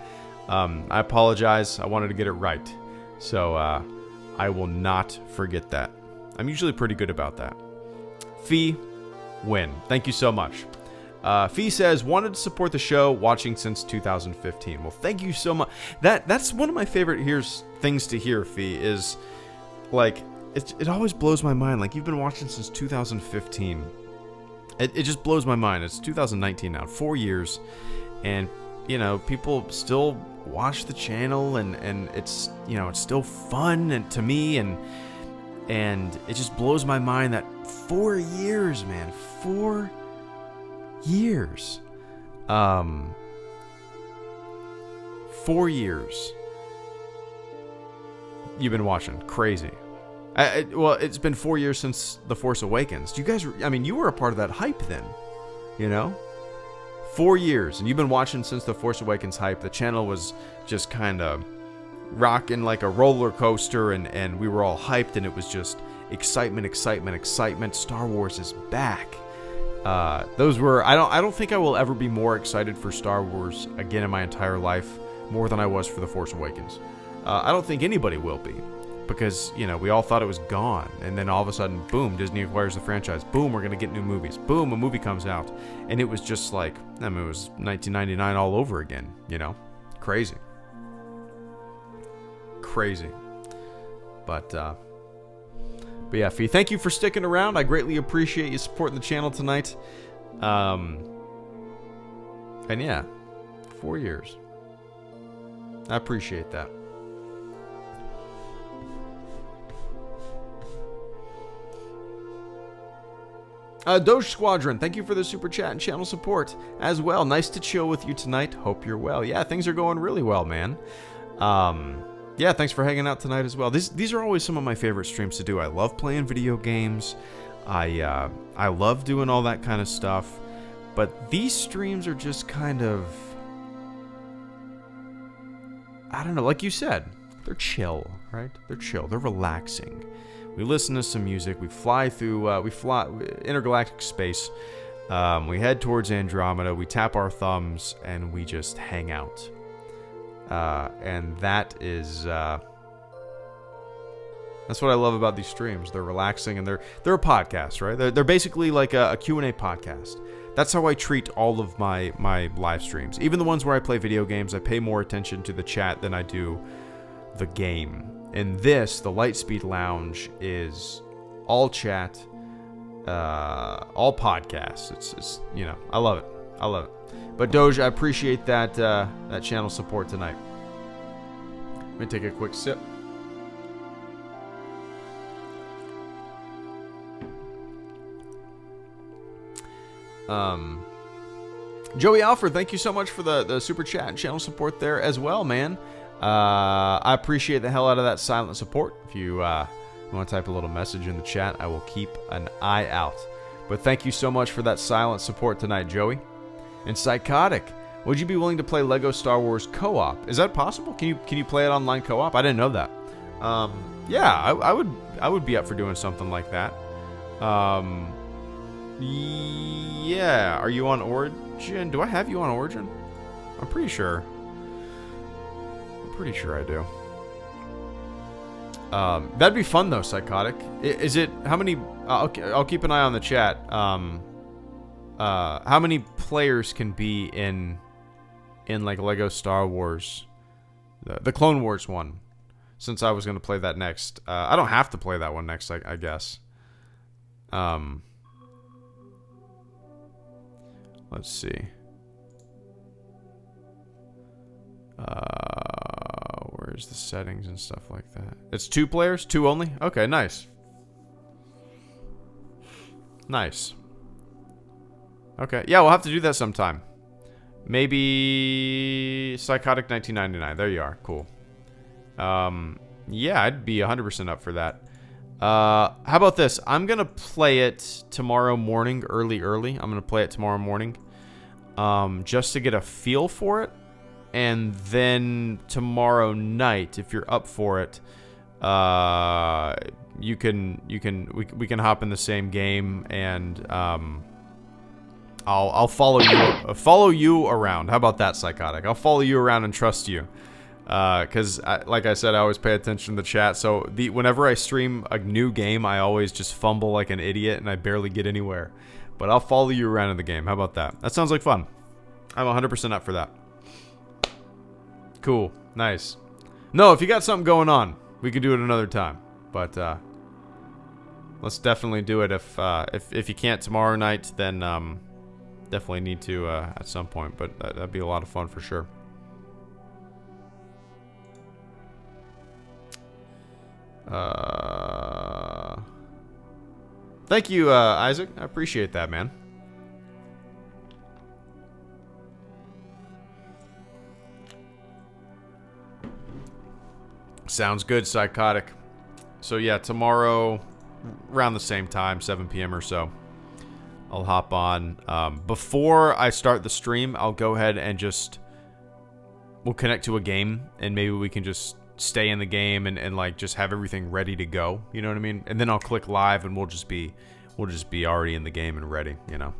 I apologize. I wanted to get it right. So I will not forget that. I'm usually pretty good about that. Fee Win. Thank you so much. Fee says, wanted to support the show, watching since 2015. Well, thank you so much. That's one of my favorite things to hear, Fee, is like, it always blows my mind. Like, you've been watching since 2015. It just blows my mind. It's 2019 now, 4 years, and you know, people still watch the channel, and it's, you know, it's still fun and to me, and it just blows my mind that 4 years, man, 4 Years. 4 years. You've been watching. Crazy. Well, it's been 4 years since The Force Awakens. You guys, I mean, you were a part of that hype then, you know? 4 years, and you've been watching since The Force Awakens hype. The channel was just kind of rocking like a roller coaster, and we were all hyped, and it was just excitement, excitement, excitement. Star Wars is back. Those were, I don't think I will ever be more excited for Star Wars again in my entire life, more than I was for The Force Awakens. I don't think anybody will be, because, you know, we all thought it was gone, and then all of a sudden, boom, Disney acquires the franchise. Boom, we're going to get new movies. Boom, a movie comes out. And it was just like, I mean, it was 1999 all over again, you know? Crazy. Crazy. But yeah, Fee, thank you for sticking around. I greatly appreciate you supporting the channel tonight. And yeah, 4 years. I appreciate that. Doge Squadron, thank you for the super chat and channel support as well. Nice to chill with you tonight. Hope you're well. Yeah, things are going really well, man. Yeah, thanks for hanging out tonight as well. These are always some of my favorite streams to do. I love playing video games. I love doing all that kind of stuff. But these streams are just kind of, I don't know, like you said, they're chill, right? They're chill. They're relaxing. We listen to some music. We fly through, intergalactic space. We head towards Andromeda. We tap our thumbs and we just hang out. And that is, that's what I love about these streams. They're relaxing, and they're a podcast, right? They're basically like a Q&A podcast. That's how I treat all of my live streams. Even the ones where I play video games, I pay more attention to the chat than I do the game. And this, the Lightspeed Lounge, is all chat, all podcasts. It's you know, I love it. I love it. But Doge, I appreciate that that channel support tonight. Let me take a quick sip. Joey Alfred, thank you so much for the super chat and channel support there as well, man. I appreciate the hell out of that silent support. If you want to type a little message in the chat, I will keep an eye out. But thank you so much for that silent support tonight, Joey. And Psychotic, would you be willing to play Lego Star Wars co-op? Is that possible? Can you play it online co-op? I didn't know that. Yeah, I would be up for doing something like that. Yeah, are you on Origin? Do I have you on Origin? I'm pretty sure I do. That'd be fun though, Psychotic. Is it, how many, I'll keep an eye on the chat. How many players can be in like Lego Star Wars, the Clone Wars one, since I was going to play that next. I don't have to play that one next, I guess. Let's see. Where's the settings and stuff like that? It's 2 players? 2 only? Okay, nice. Nice. Okay, yeah, we'll have to do that sometime. Maybe Psychotic 1999. There you are. Cool. Yeah, I'd be 100% up for that. How about this? I'm gonna play it tomorrow morning, early. I'm gonna play it tomorrow morning, just to get a feel for it, and then tomorrow night, if you're up for it, we can hop in the same game, and I'll follow you around. How about that, Psychotic? I'll follow you around and trust you. Because, like I said, I always pay attention to the chat. So whenever I stream a new game, I always just fumble like an idiot, and I barely get anywhere. But I'll follow you around in the game. How about that? That sounds like fun. I'm 100% up for that. Cool. Nice. No, if you got something going on, we could do it another time. But let's definitely do it. If you can't tomorrow night, then definitely need to at some point. But that'd be a lot of fun for sure. Thank you, Isaac. I appreciate that, man. Sounds good, Psychotic. So yeah, tomorrow, around the same time, 7 p.m. or so, I'll hop on. Before I start the stream, I'll go ahead and we'll connect to a game, and maybe we can just stay in the game and like just have everything ready to go. You know what I mean? And then I'll click live, and we'll just be already in the game and ready. You know.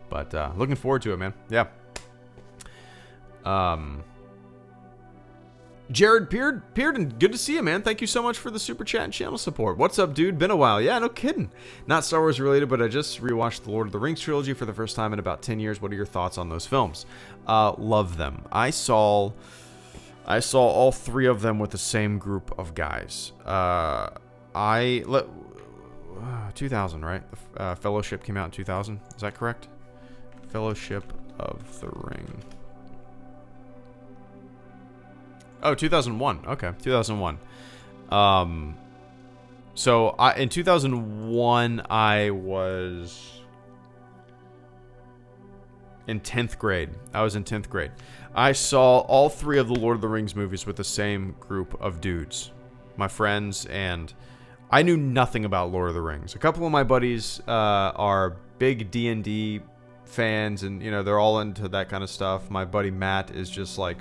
But looking forward to it, man. Yeah. Jared Pearden, good to see you, man. Thank you so much for the super chat and channel support. What's up, dude? Been a while. Yeah, no kidding. Not Star Wars related, but I just rewatched the Lord of the Rings trilogy for the first time in about 10 years. What are your thoughts on those films? Love them. I saw all 3 of them with the same group of guys. 2000, right? Fellowship came out in 2000. Is that correct? Fellowship of the Ring. Oh, 2001. Okay, 2001. So in 2001, I was in 10th grade. I was in 10th grade. I saw all 3 of the Lord of the Rings movies with the same group of dudes, my friends, and I knew nothing about Lord of the Rings. A couple of my buddies are big D&D fans, and you know they're all into that kind of stuff. My buddy Matt is just like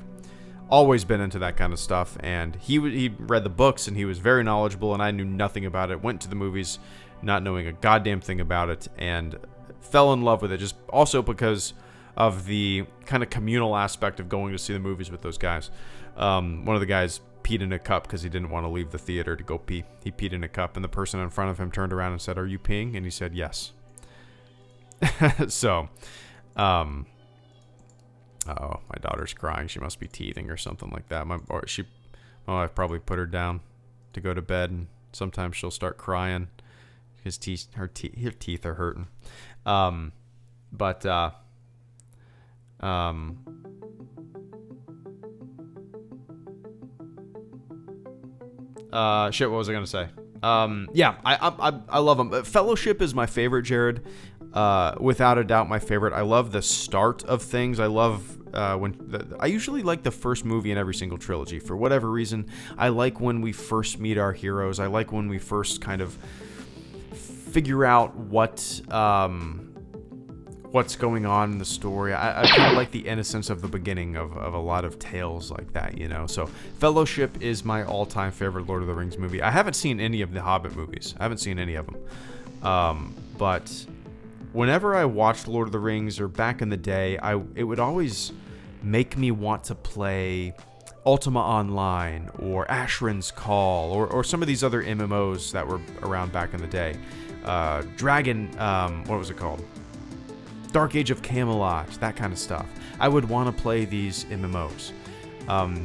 always been into that kind of stuff, and he read the books and he was very knowledgeable, and I knew nothing about it. Went to the movies not knowing a goddamn thing about it, and fell in love with it just also because of the kind of communal aspect of going to see the movies with those guys. One of the guys peed in a cup because he didn't want to leave the theater to go pee. He peed in a cup, and the person in front of him turned around and said, "Are you peeing?" And he said, "Yes." So, oh, my daughter's crying. She must be teething or something like that. My wife probably put her down to go to bed, and sometimes she'll start crying because her teeth are hurting. Shit, what was I gonna say? Yeah, I love them. Fellowship is my favorite, Jared. Without a doubt, my favorite. I love the start of things. I love I usually like the first movie in every single trilogy for whatever reason. I like when we first meet our heroes. I like when we first kind of figure out what's going on in the story. I kind of like the innocence of the beginning of a lot of tales like that, you know. So Fellowship is my all-time favorite Lord of the Rings movie. I haven't seen any of the Hobbit movies. I haven't seen any of them. But whenever I watched Lord of the Rings, or back in the day, it would always make me want to play Ultima Online or Ashran's Call or some of these other MMOs that were around back in the day. What was it called? Dark Age of Camelot, that kind of stuff. I would want to play these MMOs,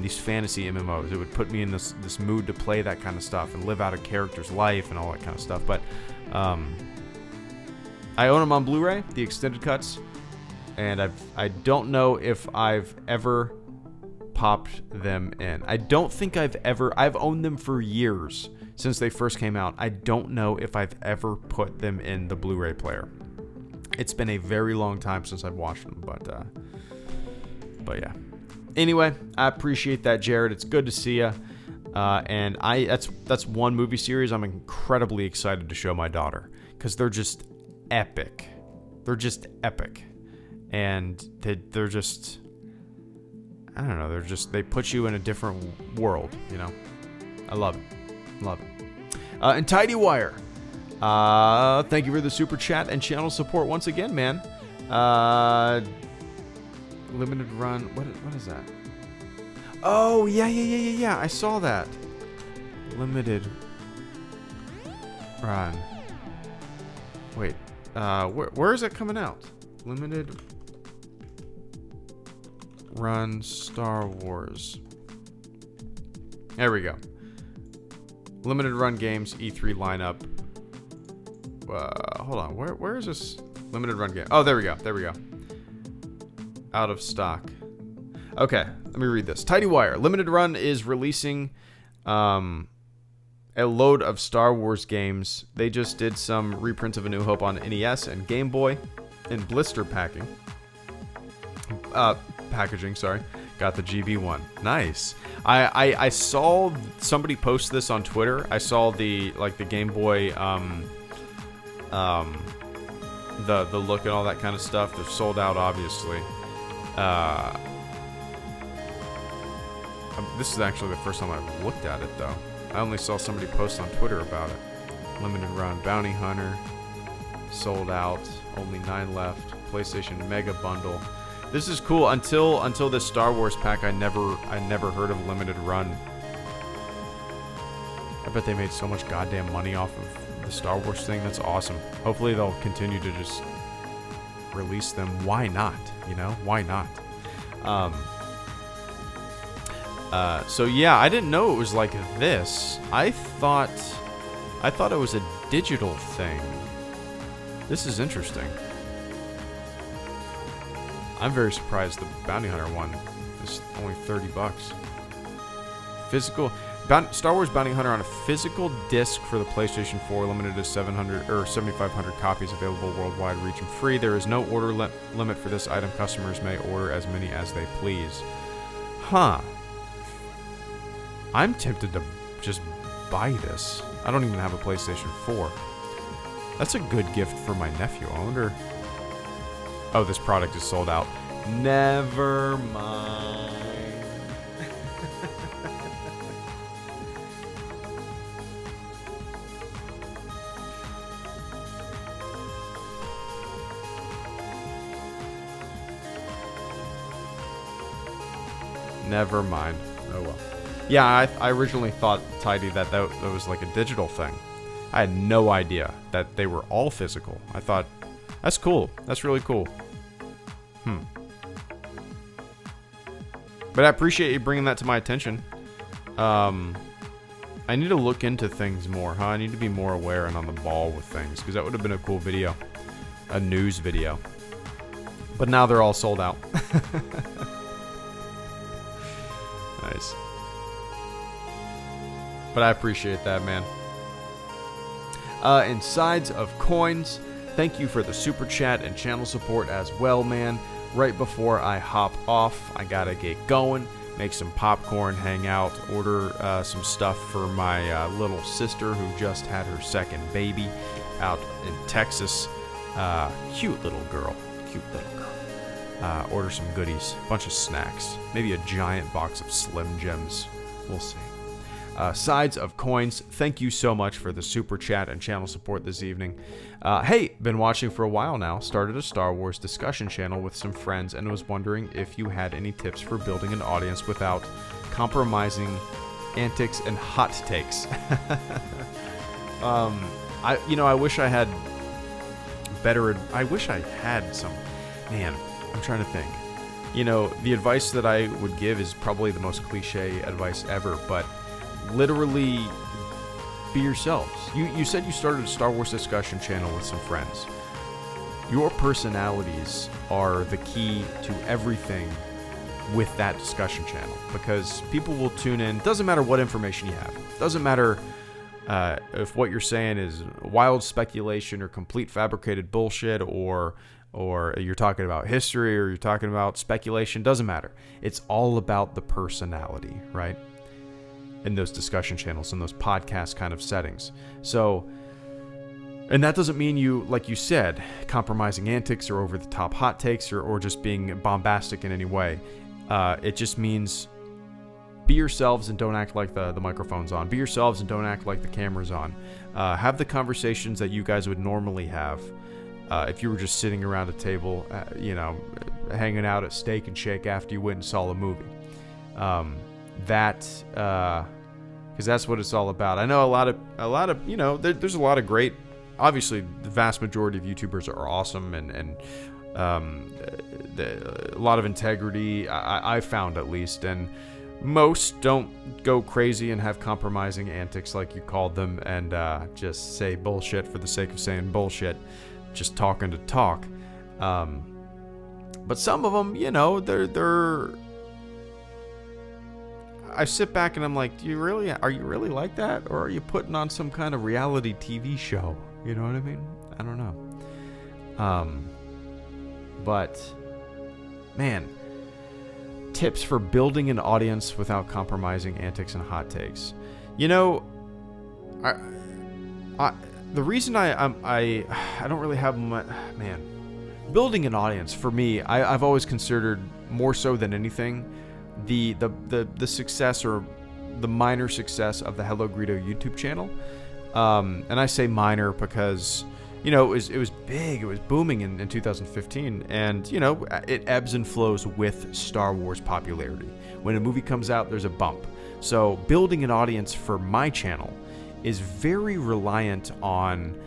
these fantasy MMOs. It would put me in this mood to play that kind of stuff and live out a character's life and all that kind of stuff. But I own them on Blu-ray, the extended cuts, and I don't know if I've ever popped them in. I don't think I've owned them for years since they first came out. I don't know if I've ever put them in the Blu-ray player. It's been a very long time since I've watched them, but yeah. Anyway, I appreciate that, Jared. It's good to see you. And that's one movie series I'm incredibly excited to show my daughter, because they're just epic. They're just epic, and they're just, I don't know. They put you in a different world, you know. I love it. And Tidy Wire. Thank you for the super chat and channel support once again, man. Limited run. What is that? Oh, yeah. I saw that. Limited run. Wait. Where is it coming out? Limited run Star Wars. There we go. Limited run games E3 lineup. Hold on. Where is this limited run game? Oh, there we go. Out of stock. Okay, let me read this. Tidy Wire. Limited Run is releasing a load of Star Wars games. They just did some reprints of A New Hope on NES and Game Boy in blister packaging. Got the GB one. Nice. I saw somebody post this on Twitter. I saw the Game Boy the look and all that kind of stuff. They're sold out, obviously. This is actually the first time I've looked at it, though. I only saw somebody post on Twitter about it. Limited run Bounty Hunter, sold out, only 9 left. PlayStation Mega Bundle. This is cool. Until this Star Wars pack, I never heard of limited run. I bet they made so much goddamn money off of the Star Wars thing. That's awesome. Hopefully they'll continue to just release them. Why not? You know, why not? So yeah, I didn't know it was like this. I thought it was a digital thing. This is interesting. I'm very surprised the Bounty Hunter one is only $30. Physical Star Wars Bounty Hunter on a physical disc for the PlayStation 4, limited to 700 or 7,500 copies, available worldwide, region free. There is no order limit for this item. Customers may order as many as they please. Huh. I'm tempted to just buy this. I don't even have a PlayStation 4. That's a good gift for my nephew. I wonder... Oh, this product is sold out. Never mind. Never mind. Oh well. Yeah, I originally thought, Tidy, that was like a digital thing. I had no idea that they were all physical. I thought, that's cool. That's really cool. But I appreciate you bringing that to my attention. I need to look into things more, huh? I need to be more aware and on the ball with things, because that would have been a cool video. A news video. But now they're all sold out. Nice. But I appreciate that, man. And Sides of Coins, thank you for the super chat and channel support as well, man. Right before I hop off, I gotta get going, make some popcorn, hang out, order some stuff for my little sister who just had her second baby out in Texas. Cute little girl. Order some goodies, a bunch of snacks, maybe a giant box of Slim Jims. We'll see. Sides of Coins, thank you so much for the super chat and channel support this evening. Hey, been watching for a while now, started a Star Wars discussion channel with some friends and was wondering if you had any tips for building an audience without compromising antics and hot takes. I wish I had better, I wish I had some, man, I'm trying to think. You know, the advice that I would give is probably the most cliche advice ever, but literally be yourselves. You said you started a Star Wars discussion channel with some friends. Your personalities are the key to everything with that discussion channel, because people will tune in. Doesn't matter what information you have. Doesn't matter if what you're saying is wild speculation or complete fabricated bullshit, or you're talking about history, or you're talking about speculation. Doesn't matter. It's all about the personality, right? In those discussion channels, in those podcast kind of settings. So, and that doesn't mean you, like you said, compromising antics or over the top hot takes or just being bombastic in any way. It just means be yourselves and don't act like the microphone's on. Be yourselves and don't act like the camera's on. Have the conversations that you guys would normally have if you were just sitting around a table, hanging out at Steak and Shake after you went and saw a movie. Because that's what it's all about. I know a lot of there's a lot of great, obviously the vast majority of YouTubers are awesome and a lot of integrity, I found at least, and most don't go crazy and have compromising antics like you called them and just say bullshit for the sake of saying bullshit, just talking to talk. But some of them, they're I sit back and I'm like, are you really like that? Or are you putting on some kind of reality TV show? You know what I mean? I don't know. But, man, tips for building an audience without compromising antics and hot takes. You know, the reason I don't really have building an audience for me, I've always considered more so than anything the success or the minor success of the Hello Greedo YouTube channel. And I say minor because, you know, it was big, it was booming in 2015, and, you know, it ebbs and flows with Star Wars popularity. When a movie comes out, there's a bump. So building an audience for my channel is very reliant on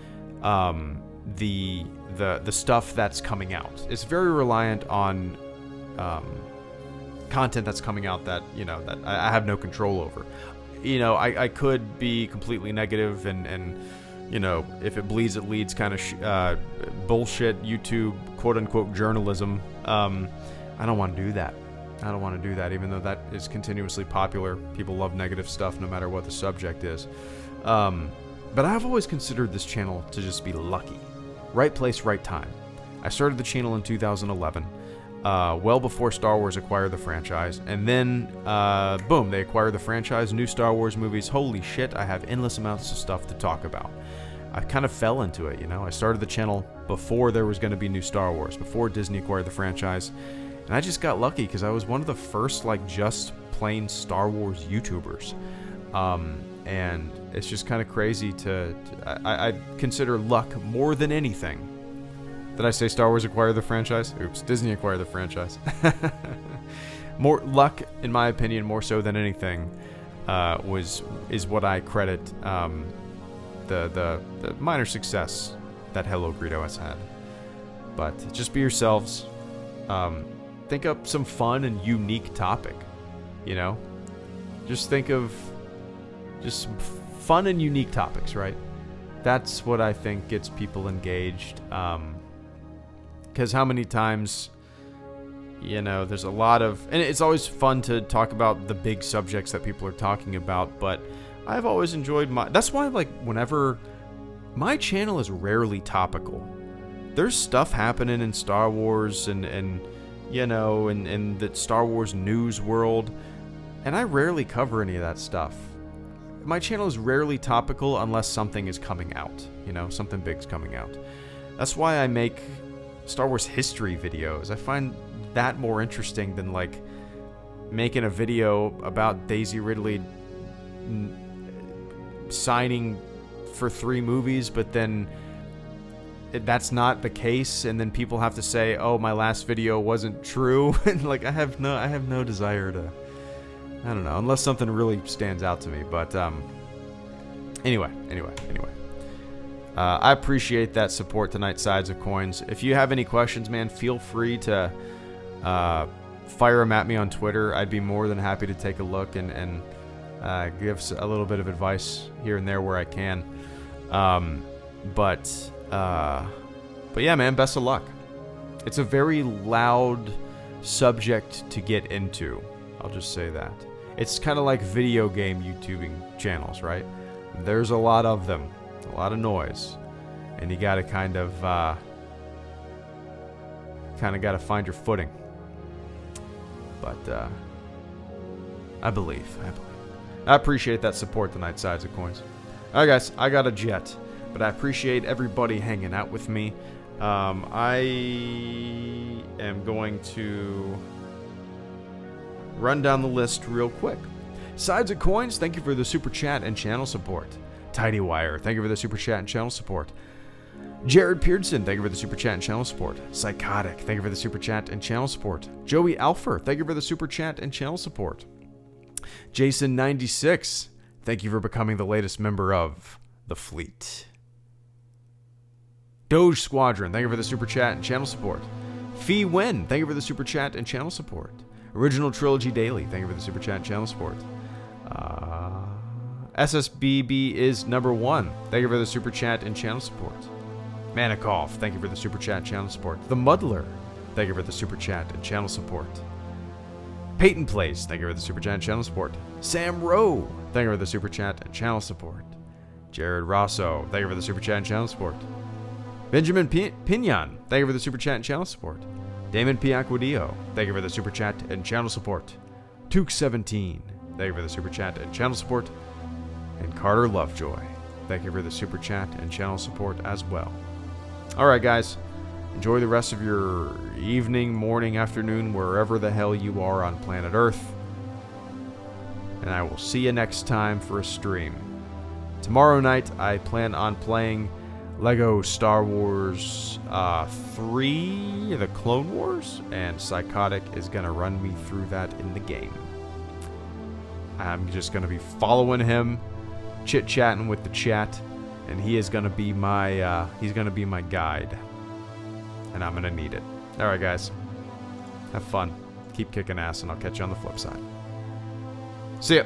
the stuff that's coming out. It's very reliant on content that's coming out that, you know, that I have no control over. You know, I could be completely negative and you know, if it bleeds, it leads kind of bullshit YouTube quote-unquote journalism. I don't want to do that. I don't want to do that, even though that is continuously popular. People love negative stuff no matter what the subject is. But I've always considered this channel to just be lucky. Right place, right time. I started the channel in 2011, well before Star Wars acquired the franchise. And then, boom, they acquired the franchise, new Star Wars movies. Holy shit, I have endless amounts of stuff to talk about. I kind of fell into it, you know. I started the channel before there was going to be new Star Wars, before Disney acquired the franchise. And I just got lucky because I was one of the first, like, just plain Star Wars YouTubers. And it's just kind of crazy I consider luck more than anything. Did I say Star Wars acquired the franchise? Oops, Disney acquired the franchise. More luck, in my opinion, more so than anything, is what I credit the minor success that Hello Greedo has had. But just be yourselves. Think up some fun and unique topic. You know, just think of just fun and unique topics, right? That's what I think gets people engaged. Because how many times, you know, there's a lot of, and it's always fun to talk about the big subjects that people are talking about, but I've always enjoyed that's why, like, whenever, my channel is rarely topical. There's stuff happening in Star Wars and you know, in the Star Wars news world, and I rarely cover any of that stuff. My channel is rarely topical unless something is coming out, you know, something big's coming out. That's why I make Star Wars history videos. I find that more interesting than, like, making a video about Daisy Ridley signing for 3 movies, but then that's not the case, and then people have to say, "Oh, my last video wasn't true." And, like, I have no desire to, I don't know, unless something really stands out to me. But anyway. I appreciate that support tonight, Sides of Coins. If you have any questions, man, feel free to fire them at me on Twitter. I'd be more than happy to take a look and give a little bit of advice here and there where I can. But yeah, man, best of luck. It's a very loud subject to get into. I'll just say that. It's kind of like video game YouTubing channels, right? There's a lot of them, a lot of noise, and you gotta kind of gotta find your footing. But I believe. I appreciate that support tonight, Sides of Coins. All right, guys, I got a jet, but I appreciate everybody hanging out with me. I am going to run down the list real quick. Sides of Coins, thank you for the super chat and channel support. Tidywire, thank you for the super chat and channel support. Jared Pearson, thank you for the super chat and channel support. Psychotic, thank you for the super chat and channel support. Joey Alfer, thank you for the super chat and channel support. Jason96, thank you for becoming the latest member of the fleet. Doge Squadron, thank you for the super chat and channel support. Fee Wen, thank you for the super chat and channel support. Original Trilogy Daily, thank you for the super chat and channel support. SSBB is number 1, thank you for the super chat and channel support. Manikov, thank you for the super chat and channel support. The Muddler, thank you for the super chat and channel support. Peyton Place, thank you for the super chat and channel support. Sam Rowe, thank you for the super chat and channel support. Jared Rosso, thank you for the super chat and channel support. Benjamin Pinion, thank you for the super chat and channel support. Damon P. Aquadio, thank you for the super chat and channel support. Tuke17, thank you for the super chat and channel support. And Carter Lovejoy, thank you for the super chat and channel support as well. Alright guys, enjoy the rest of your evening, morning, afternoon, wherever the hell you are on planet Earth. And I will see you next time for a stream. Tomorrow night, I plan on playing Lego Star Wars 3, The Clone Wars, and Psychotic is going to run me through that in the game. I'm just going to be following him, chit-chatting with the chat, and he is going to be my guide. And I'm going to need it. Alright guys, have fun, keep kicking ass, and I'll catch you on the flip side. See ya!